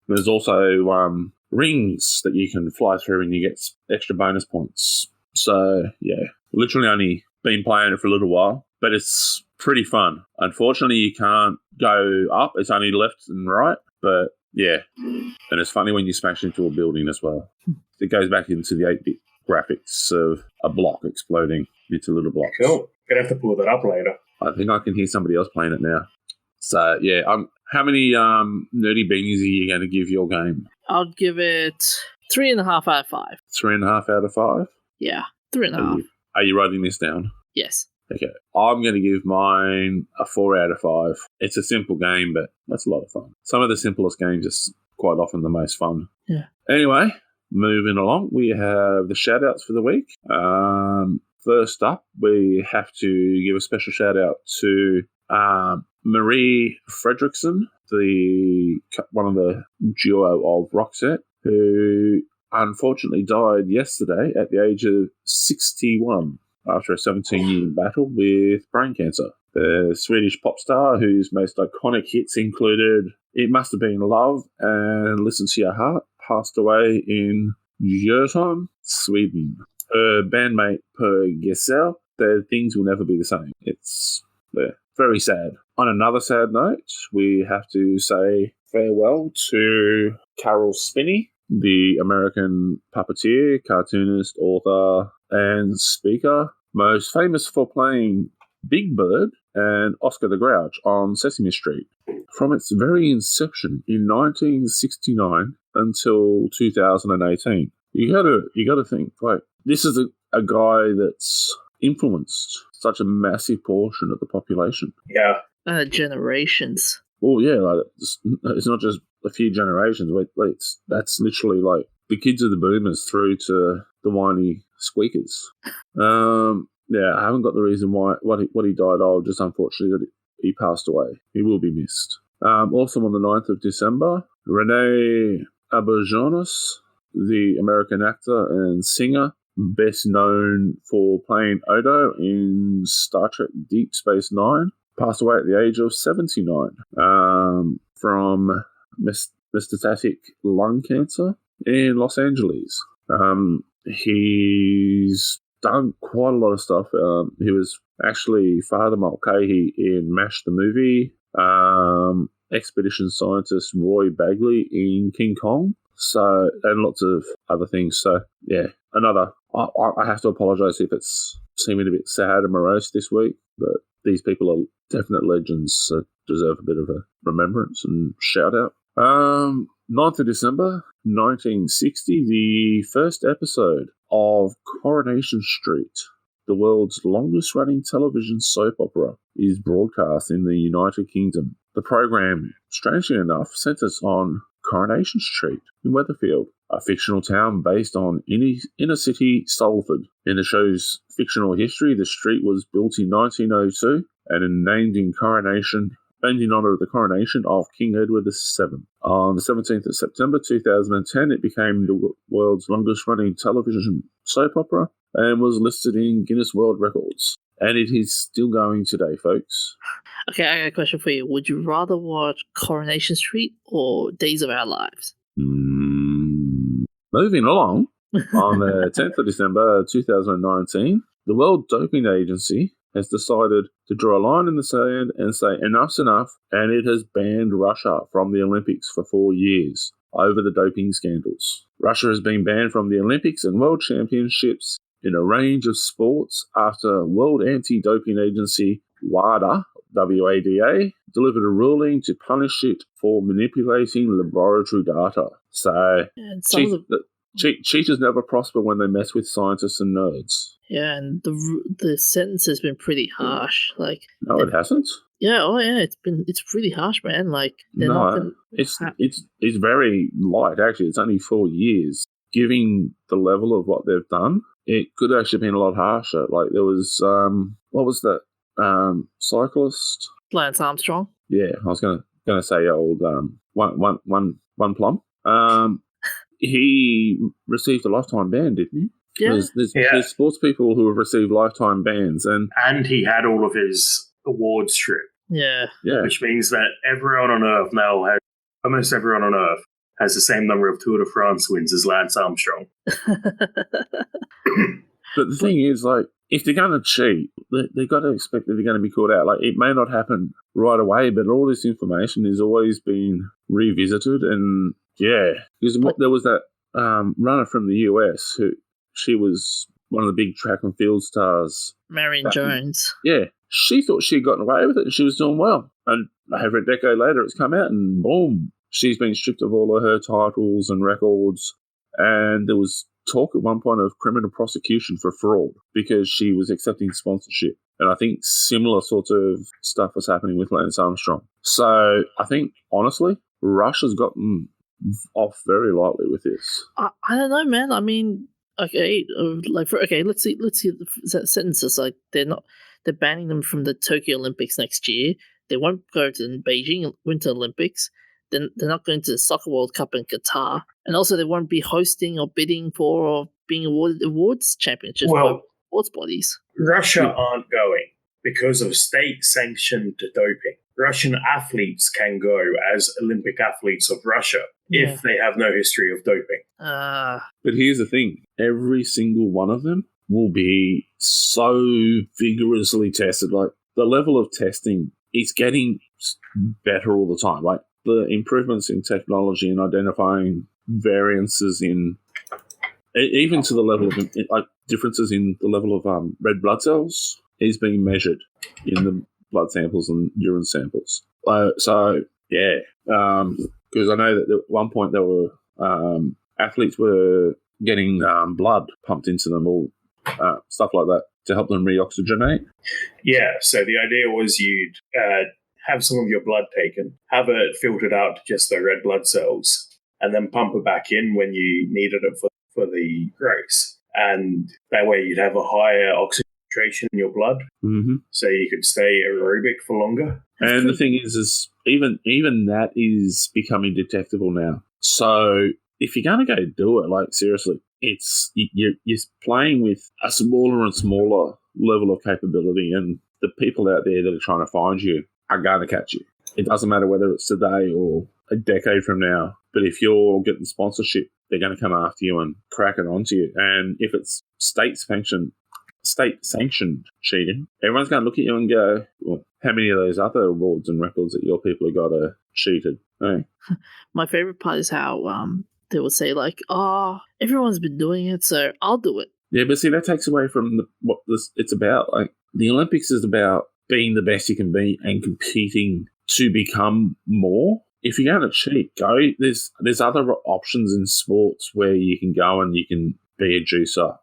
There's also rings that you can fly through, and you get extra bonus points. So, yeah, literally only been playing it for a little while, but it's pretty fun. Unfortunately, you can't go up. It's only left and right, but yeah. And it's funny when you smash into a building as well. It goes back into the 8-bit graphics of a block exploding into little blocks. Cool. Gonna have to pull that up later. I think I can hear somebody else playing it now. So, yeah, how many nerdy beanies are you going to give your game? I'll give it 3.5 out of 5. 3.5 out of 5? Yeah, 3.5. Are you writing this down? Yes. Okay. I'm going to give mine a 4 out of 5. It's a simple game, but that's a lot of fun. Some of the simplest games are quite often the most fun. Yeah. Anyway, moving along, we have the shout-outs for the week. First up, we have to give a special shout-out to Marie Fredrickson, one of the duo of Roxette, who unfortunately died yesterday at the age of 61 after a 17-year battle with brain cancer. The Swedish pop star, whose most iconic hits included It Must Have Been Love and Listen to Your Heart, passed away in Djursholm, Sweden. Her bandmate Per Gesell said things will never be the same. It's very sad. On another sad note, we have to say farewell to Carol Spinney, the American puppeteer, cartoonist, author, and speaker, most famous for playing Big Bird and Oscar the Grouch on Sesame Street. From its very inception in 1969 until 2018. You gotta think, like, this is a guy that's influenced such a massive portion of the population. Yeah. Generations. Well, yeah, like it's not just a few generations. That's literally like the kids of the boomers through to the whiny squeakers. Yeah, I haven't got the reason what he died of. Just unfortunately that he passed away. He will be missed. Also on the 9th of December, Rene Auberjonois, the American actor and singer, best known for playing Odo in Star Trek Deep Space Nine, passed away at the age of 79 from metastatic lung cancer in Los Angeles. He's done quite a lot of stuff. He was actually Father Mulcahy in MASH the movie, expedition scientist Roy Bagley in King Kong, so, and lots of other things. So, yeah, I have to apologise if it's seeming a bit sad and morose this week, but these people are definite legends, so deserve a bit of a remembrance and shout out. 9th of December, 1960, the first episode of Coronation Street, the world's longest running television soap opera, is broadcast in the United Kingdom. The program, strangely enough, centres on Coronation Street in Weatherfield, a fictional town based on inner city Salford. In the show's fictional history, the street was built in 1902 and named in honour of the coronation of King Edward VII. On the 17th of September 2010, it became the world's longest-running television soap opera and was listed in Guinness World Records. And it is still going today, folks. Okay, I got a question for you. Would you rather watch Coronation Street or Days of Our Lives? Moving along, on the 10th of December 2019, the World Doping Agency has decided to draw a line in the sand and say enough's enough, and it has banned Russia from the Olympics for 4 years over the doping scandals. Russia has been banned from the Olympics and World Championships in a range of sports after World Anti-Doping Agency WADA, WADA, delivered a ruling to punish it for manipulating laboratory data. So, cheaters never prosper when they mess with scientists and nerds. Yeah, and the sentence has been pretty harsh. Like, no, it hasn't. Yeah, it's pretty harsh, man. Like, it's very light. Actually, it's only 4 years. Given the level of what they've done, it could actually have been a lot harsher. Like, there was what was that cyclist? Lance Armstrong. Yeah, I was gonna say old one plum. He received a lifetime ban, didn't he? Yeah. There's sports people who have received lifetime bans, and he had all of his awards stripped. Yeah. Which means that everyone on Earth now almost everyone on Earth has the same number of Tour de France wins as Lance Armstrong. But the thing is, like, if they're going to cheat, they've got to expect that they're going to be caught out. Like, it may not happen right away, but all this information is always being revisited. And, yeah, because there was that runner from the US she was one of the big track and field stars. Marion Jones. Yeah. She thought she'd gotten away with it and she was doing well. And over a decade later, it's come out and boom, she's been stripped of all of her titles and records. And there was talk at one point of criminal prosecution for fraud because she was accepting sponsorship. And I think similar sorts of stuff was happening with Lance Armstrong. So I think, honestly, Russia's gotten off very lightly with this. I don't know, man. I mean, okay, let's see the sentences. Like, they're banning them from the Tokyo Olympics next year. They won't go to the Beijing Winter Olympics. Then they're not going to the Soccer World Cup in Qatar, and also they won't be hosting or bidding for or being awarded awards championships by sports bodies. Russia aren't going because of state-sanctioned doping. Russian athletes can go as Olympic athletes of Russia if they have no history of doping. But here's the thing. Every single one of them will be so vigorously tested. Like, the level of testing is getting better all the time. Like, the improvements in technology and identifying variances in, even to the level of, like, differences in the level of red blood cells is being measured in the blood samples and urine samples. So, yeah, because I know that at one point there were athletes were getting blood pumped into them, or stuff like that, to help them reoxygenate. Yeah, so the idea was you'd have some of your blood taken, have it filtered out to just the red blood cells, and then pump it back in when you needed it for the race. And that way you'd have a higher oxygenation in your blood, so you could stay aerobic for longer. And the thing is even that is becoming detectable now. So if you're going to go do it, like, seriously, you're playing with a smaller and smaller level of capability, and the people out there that are trying to find you are going to catch you. It doesn't matter whether it's today or a decade from now, but if you're getting sponsorship, they're going to come after you and crack it onto you. And if it's state-sanctioned cheating, everyone's going to look at you and go, well, how many of those other awards and records that your people have got are cheated? Hey. My favorite part is how they will say, like, everyone's been doing it, so I'll do it. Yeah, but see, that takes away from what it's about. Like, the Olympics is about being the best you can be and competing to become more. If you're going to cheat, go. There's other options in sports where you can go and you can be a juicer,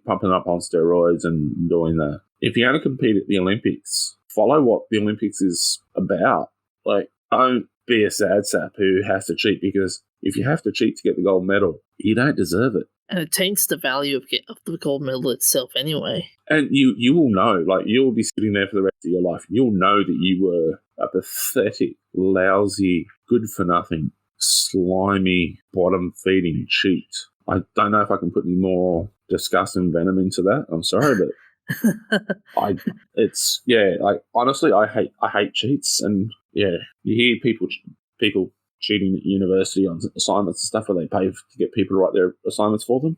pumping up on steroids and doing that. If you're going to compete at the Olympics, follow what the Olympics is about. Like, don't be a sad sap who has to cheat, because if you have to cheat to get the gold medal, you don't deserve it. And it taints the value of the gold medal itself anyway. And you will know, like, you'll be sitting there for the rest of your life. You'll know that you were a pathetic, lousy, good-for-nothing, slimy, bottom-feeding cheat. I don't know if I can put any more disgust and venom into that. I'm sorry, but honestly, I hate cheats, and yeah, you hear people cheating at university on assignments and stuff where they pay to get people to write their assignments for them.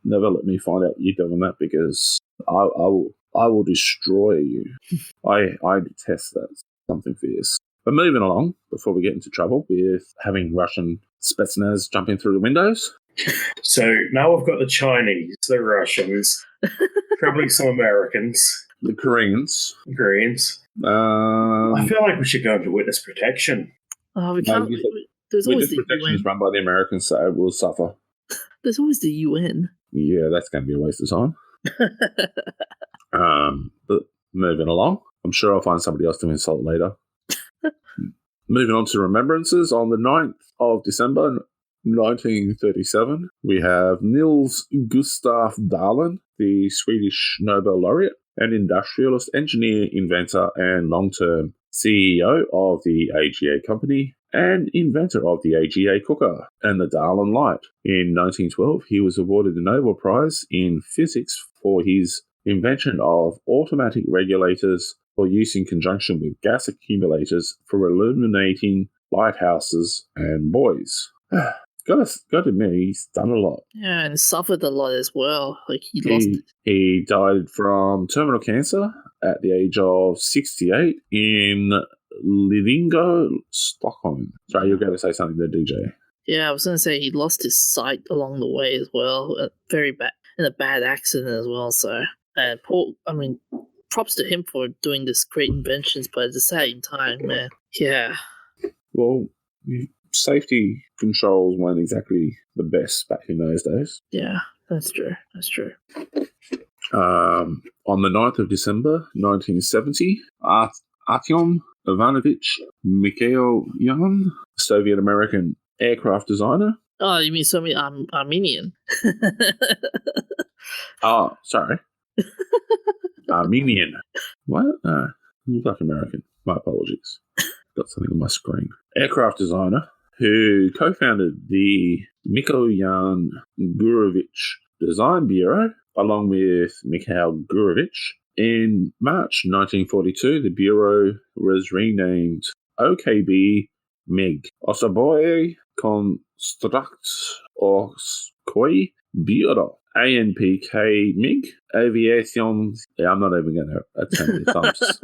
Never let me find out you doing that, because I will destroy you. I detest that. Something fierce. But moving along, before we get into trouble with having Russian Spetsnaz jumping through the windows. So now we've got the Chinese, the Russians, probably some Americans. The Koreans. I feel like we should go into witness protection. Oh, we can't. There's always witness the protection UN. is run by the Americans, so we'll suffer. There's always the UN. Yeah, that's going to be a waste of time. But moving along, I'm sure I'll find somebody else to insult later. Moving on to remembrances, on the 9th of December 1937, we have Niels Gustav Dahlin, the Swedish Nobel laureate and industrialist, engineer, inventor, and long-term CEO of the AGA company and inventor of the AGA cooker and the Dahlin light. In 1912, he was awarded the Nobel Prize in Physics for his invention of automatic regulators for use in conjunction with gas accumulators for illuminating lighthouses and buoys. Gotta admit, he's done a lot. Yeah, and suffered a lot as well. Like He died from terminal cancer at the age of 68 in Lidingö, Stockholm. Sorry, you're going to say something there, DJ. Yeah, I was going to say he lost his sight along the way as well. Very bad, in a bad accident as well. So, props to him for doing this great inventions, but at the same time, man, yeah. Well, safety controls weren't exactly the best back in those days. Yeah, that's true. On the 9th of December, 1970, Artyom Ivanovich Mikhailyan, Soviet-American aircraft designer. Oh, you mean Armenian? Oh, sorry. Armenian. What? You look like American. My apologies. Got something on my screen. Aircraft designer who co-founded the Mikoyan Gurevich Design Bureau along with Mikhail Gurevich. In March 1942, the bureau was renamed OKB MiG. Osoboye Konstruktorskoye Bureau. ANPK MiG. Aviation. Yeah, I'm not even going to attempt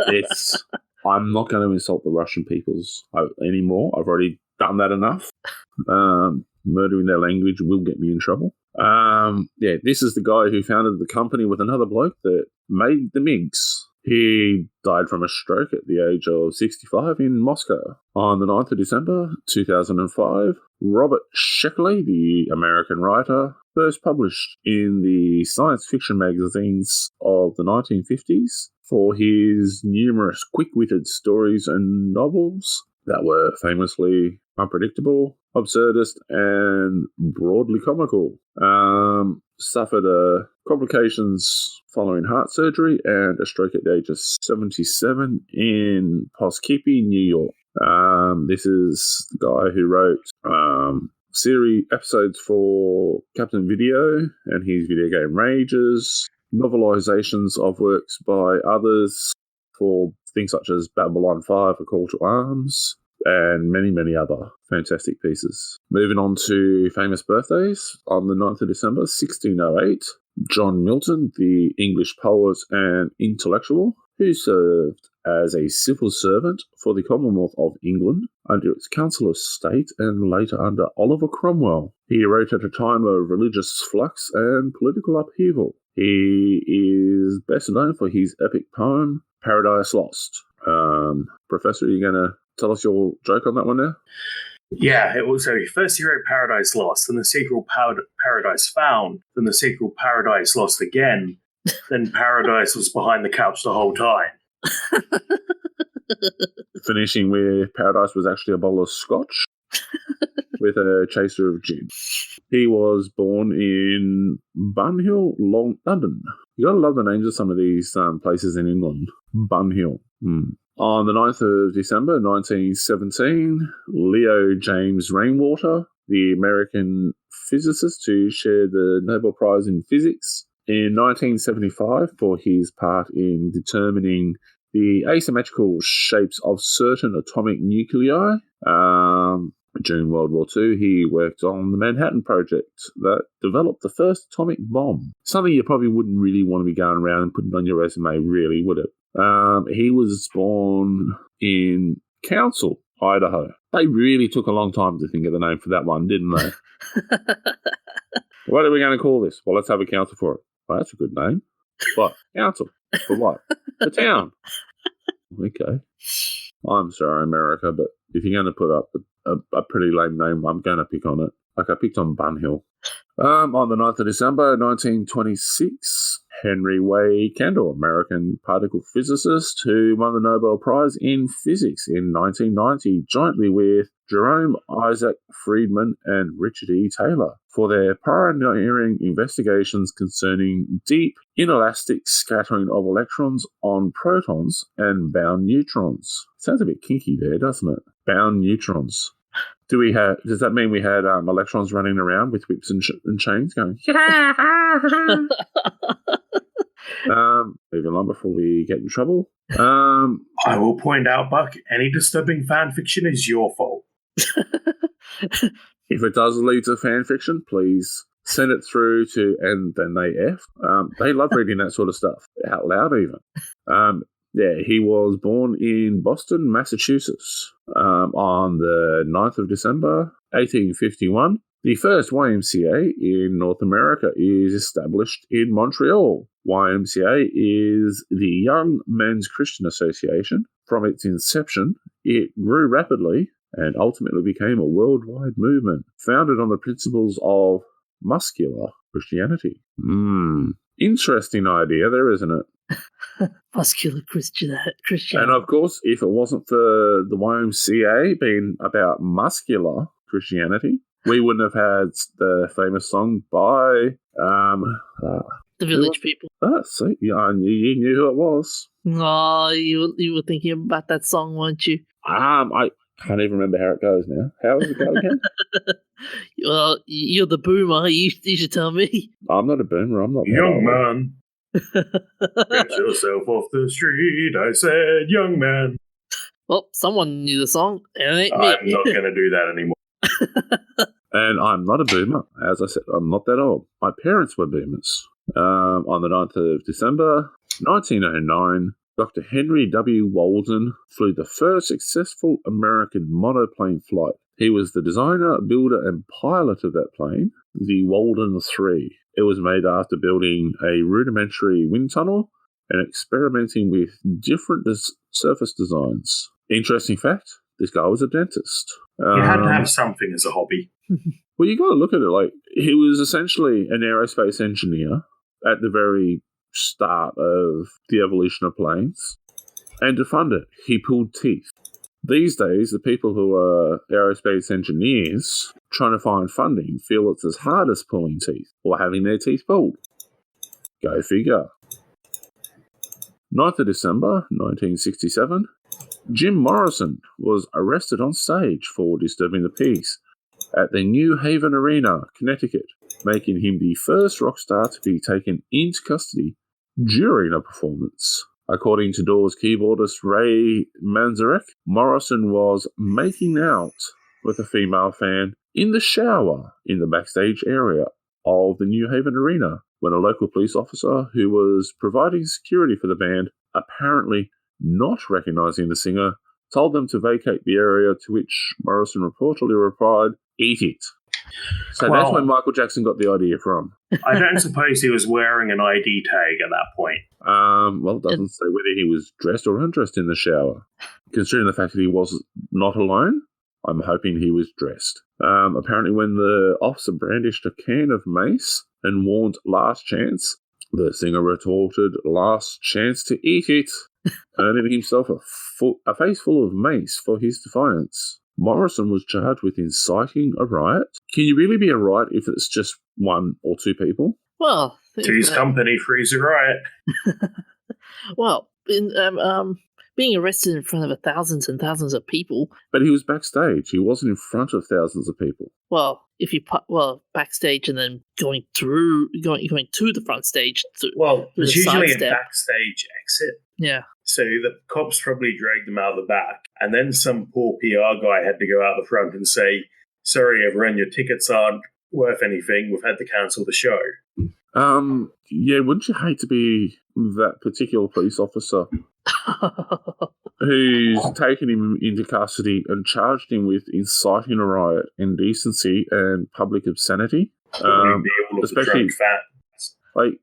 this. I'm not going to insult the Russian peoples anymore. I've already done that enough. Murdering their language will get me in trouble. This is the guy who founded the company with another bloke that made the MiGs. He died from a stroke at the age of 65 in Moscow. On the 9th of December 2005, Robert Sheckley, the American writer, first published in the science fiction magazines of the 1950s for his numerous quick-witted stories and novels that were famously unpredictable, absurdist, and broadly comical. Suffered complications following heart surgery and a stroke at the age of 77 in Poughkeepsie, New York. This is the guy who wrote series episodes for Captain Video and his video game Rages, novelizations of works by others for things such as Babylon 5, A Call to Arms, and many, many other fantastic pieces. Moving on to famous birthdays. On the 9th of December, 1608, John Milton, the English poet and intellectual, who served as a civil servant for the Commonwealth of England under its Council of State and later under Oliver Cromwell. He wrote at a time of religious flux and political upheaval. He is best known for his epic poem, Paradise Lost. Professor, are you going to tell us your joke on that one now? Yeah, it was first he wrote Paradise Lost, then the sequel Paradise Found, then the sequel Paradise Lost again, then Paradise was behind the couch the whole time. Finishing with Paradise was actually a bowl of scotch. with a chaser of gin. He was born in Bunhill, London. You gotta love the names of some of these places in England. Bunhill. On the 9th of December 1917, Leo James Rainwater, the American physicist who shared the Nobel Prize in Physics in 1975 for his part in determining the asymmetrical shapes of certain atomic nuclei. During World War II, he worked on the Manhattan Project that developed the first atomic bomb. Something you probably wouldn't really want to be going around and putting on your resume, really, would it? He was born in Council, Idaho. They really took a long time to think of the name for that one, didn't they? What are we going to call this? Well, let's have a council for it. Well, that's a good name. What? Council. For what? The town. Okay. I'm sorry, America, but if you're going to put up a pretty lame name, I'm going to pick on it. Like I picked on Bunhill. On the 9th of December, 1926, Henry Way Kendall, American particle physicist who won the Nobel Prize in Physics in 1990, jointly with Jerome Isaac Friedman and Richard E. Taylor, for their pioneering investigations concerning deep inelastic scattering of electrons on protons and bound neutrons. Sounds a bit kinky there, doesn't it? Bound neutrons. Does that mean we had electrons running around with whips and chains going? Moving on before we get in trouble. I will point out, Buck, any disturbing fan fiction is your fault. If it does lead to fan fiction, please send it through to And Then They F. They love reading that sort of stuff out loud, even. He was born in Boston, Massachusetts, on the 9th of December, 1851. The first YMCA in North America is established in Montreal. YMCA is the Young Men's Christian Association. From its inception, it grew rapidly and ultimately became a worldwide movement founded on the principles of muscular Christianity. Interesting idea there, isn't it? Muscular Christianity. And of course, if it wasn't for the YMCA being about muscular Christianity, we wouldn't have had the famous song by The Village People. See, you knew who it was. Oh, you were thinking about that song, weren't you? I can't even remember how it goes now. How does it go again? Well, you're the boomer. You should tell me. I'm not a boomer. I'm not. Young man. Get yourself off the street, I said, young man. Well, someone knew the song. It ain't me. I'm not going to do that anymore. And I'm not a boomer. As I said, I'm not that old. My parents were boomers. On the 9th of December, 1909, Dr. Henry W. Walden flew the first successful American monoplane flight. He was the designer, builder, and pilot of that plane, the Walden 3. It was made after building a rudimentary wind tunnel and experimenting with different surface designs. Interesting fact, this guy was a dentist. You had to have something as a hobby. Well, you got to look at it like he was essentially an aerospace engineer at the very start of the evolution of planes. And to fund it, he pulled teeth. These days, the people who are aerospace engineers trying to find funding feel it's as hard as pulling teeth or having their teeth pulled. Go figure. 9th of December, 1967, Jim Morrison was arrested on stage for disturbing the peace at the New Haven Arena, Connecticut, making him the first rock star to be taken into custody during a performance. According to Doors keyboardist Ray Manzarek, Morrison was making out with a female fan in the shower in the backstage area of the New Haven Arena when a local police officer who was providing security for the band, apparently not recognizing the singer, told them to vacate the area, to which Morrison reportedly replied, "Eat it." So that's where Michael Jackson got the idea from. I don't suppose he was wearing an ID tag at that point. Well, it doesn't say whether he was dressed or undressed in the shower. Considering the fact that he was not alone, I'm hoping he was dressed. Apparently when the officer brandished a can of mace and warned "last chance," the singer retorted, "last chance to eat it," earning himself a face full of mace for his defiance. Morrison was charged with inciting a riot. Can you really be a riot if it's just one or two people? Well, Two's company, three's a riot. well, being arrested in front of thousands and thousands of people. But he was backstage. He wasn't in front of thousands of people. Well, if you backstage and then going to the front stage. There's usually a backstage exit. Yeah. So the cops probably dragged them out the back, and then some poor PR guy had to go out the front and say, "Sorry, everyone, your tickets aren't worth anything. We've had to cancel the show." Yeah, wouldn't you hate to be that particular police officer who's taken him into custody and charged him with inciting a riot, indecency, and public obscenity? Especially, like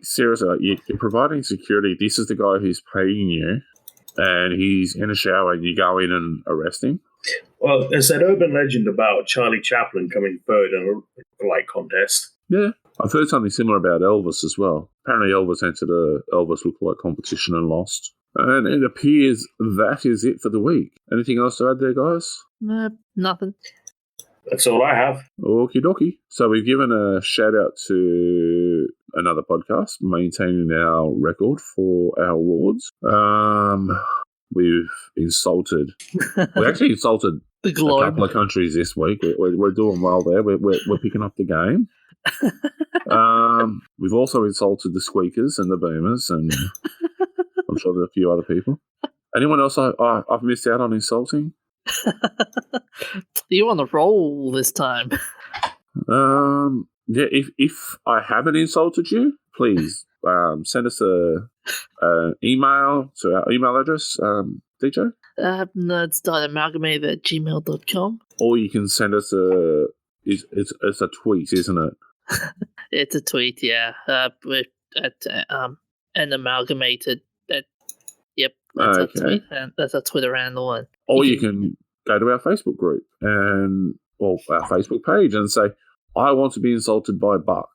seriously, you're providing security. This is the guy who's paying you, and he's in a shower, and you go in and arrest him. Well, there's that urban legend about Charlie Chaplin coming third in a lookalike contest. Yeah. I've heard something similar about Elvis as well. Apparently Elvis entered a Elvis lookalike competition and lost. And it appears that is it for the week. Anything else to add there, guys? Nothing. That's all I have. Okie dokie. So we've given a shout out to another podcast, maintaining our record for our awards. We've insulted. We actually insulted the globe. A couple of countries this week. We're doing well there. We're picking up the game. We've also insulted the squeakers and the boomers, and I'm sure there are a few other people. Anyone else I've missed out on insulting? You're on the roll this time. Yeah. If I haven't insulted you, please send us an email to our email address, DJ. Nerds.amalgamated@gmail.com. Or you can send us it's a tweet, isn't it? It's a tweet, yeah. We're at and amalgamated. Yep, that's a tweet, and that's a Twitter handle. And or you can go to our Facebook group and our Facebook page and say, "I want to be insulted by Buck."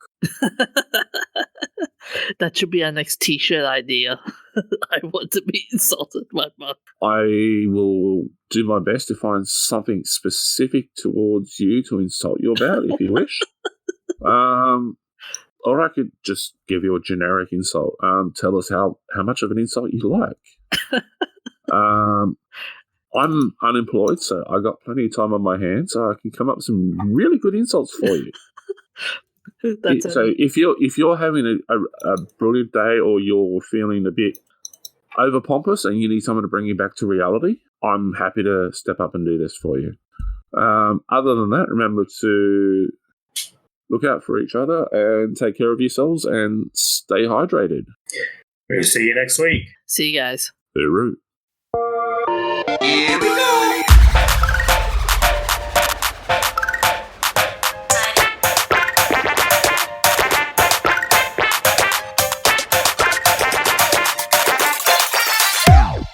That should be our next T-shirt idea. I want to be insulted by Buck. I will do my best to find something specific towards you to insult you about, if you wish. Or I could just give you a generic insult. Tell us how much of an insult you like. I'm unemployed, so I got plenty of time on my hands, so I can come up with some really good insults for you. So if you're having a brilliant day, or you're feeling a bit over pompous and you need someone to bring you back to reality, I'm happy to step up and do this for you. Other than that, remember to look out for each other and take care of yourselves and stay hydrated. We'll see you next week. See you guys. Hooroo.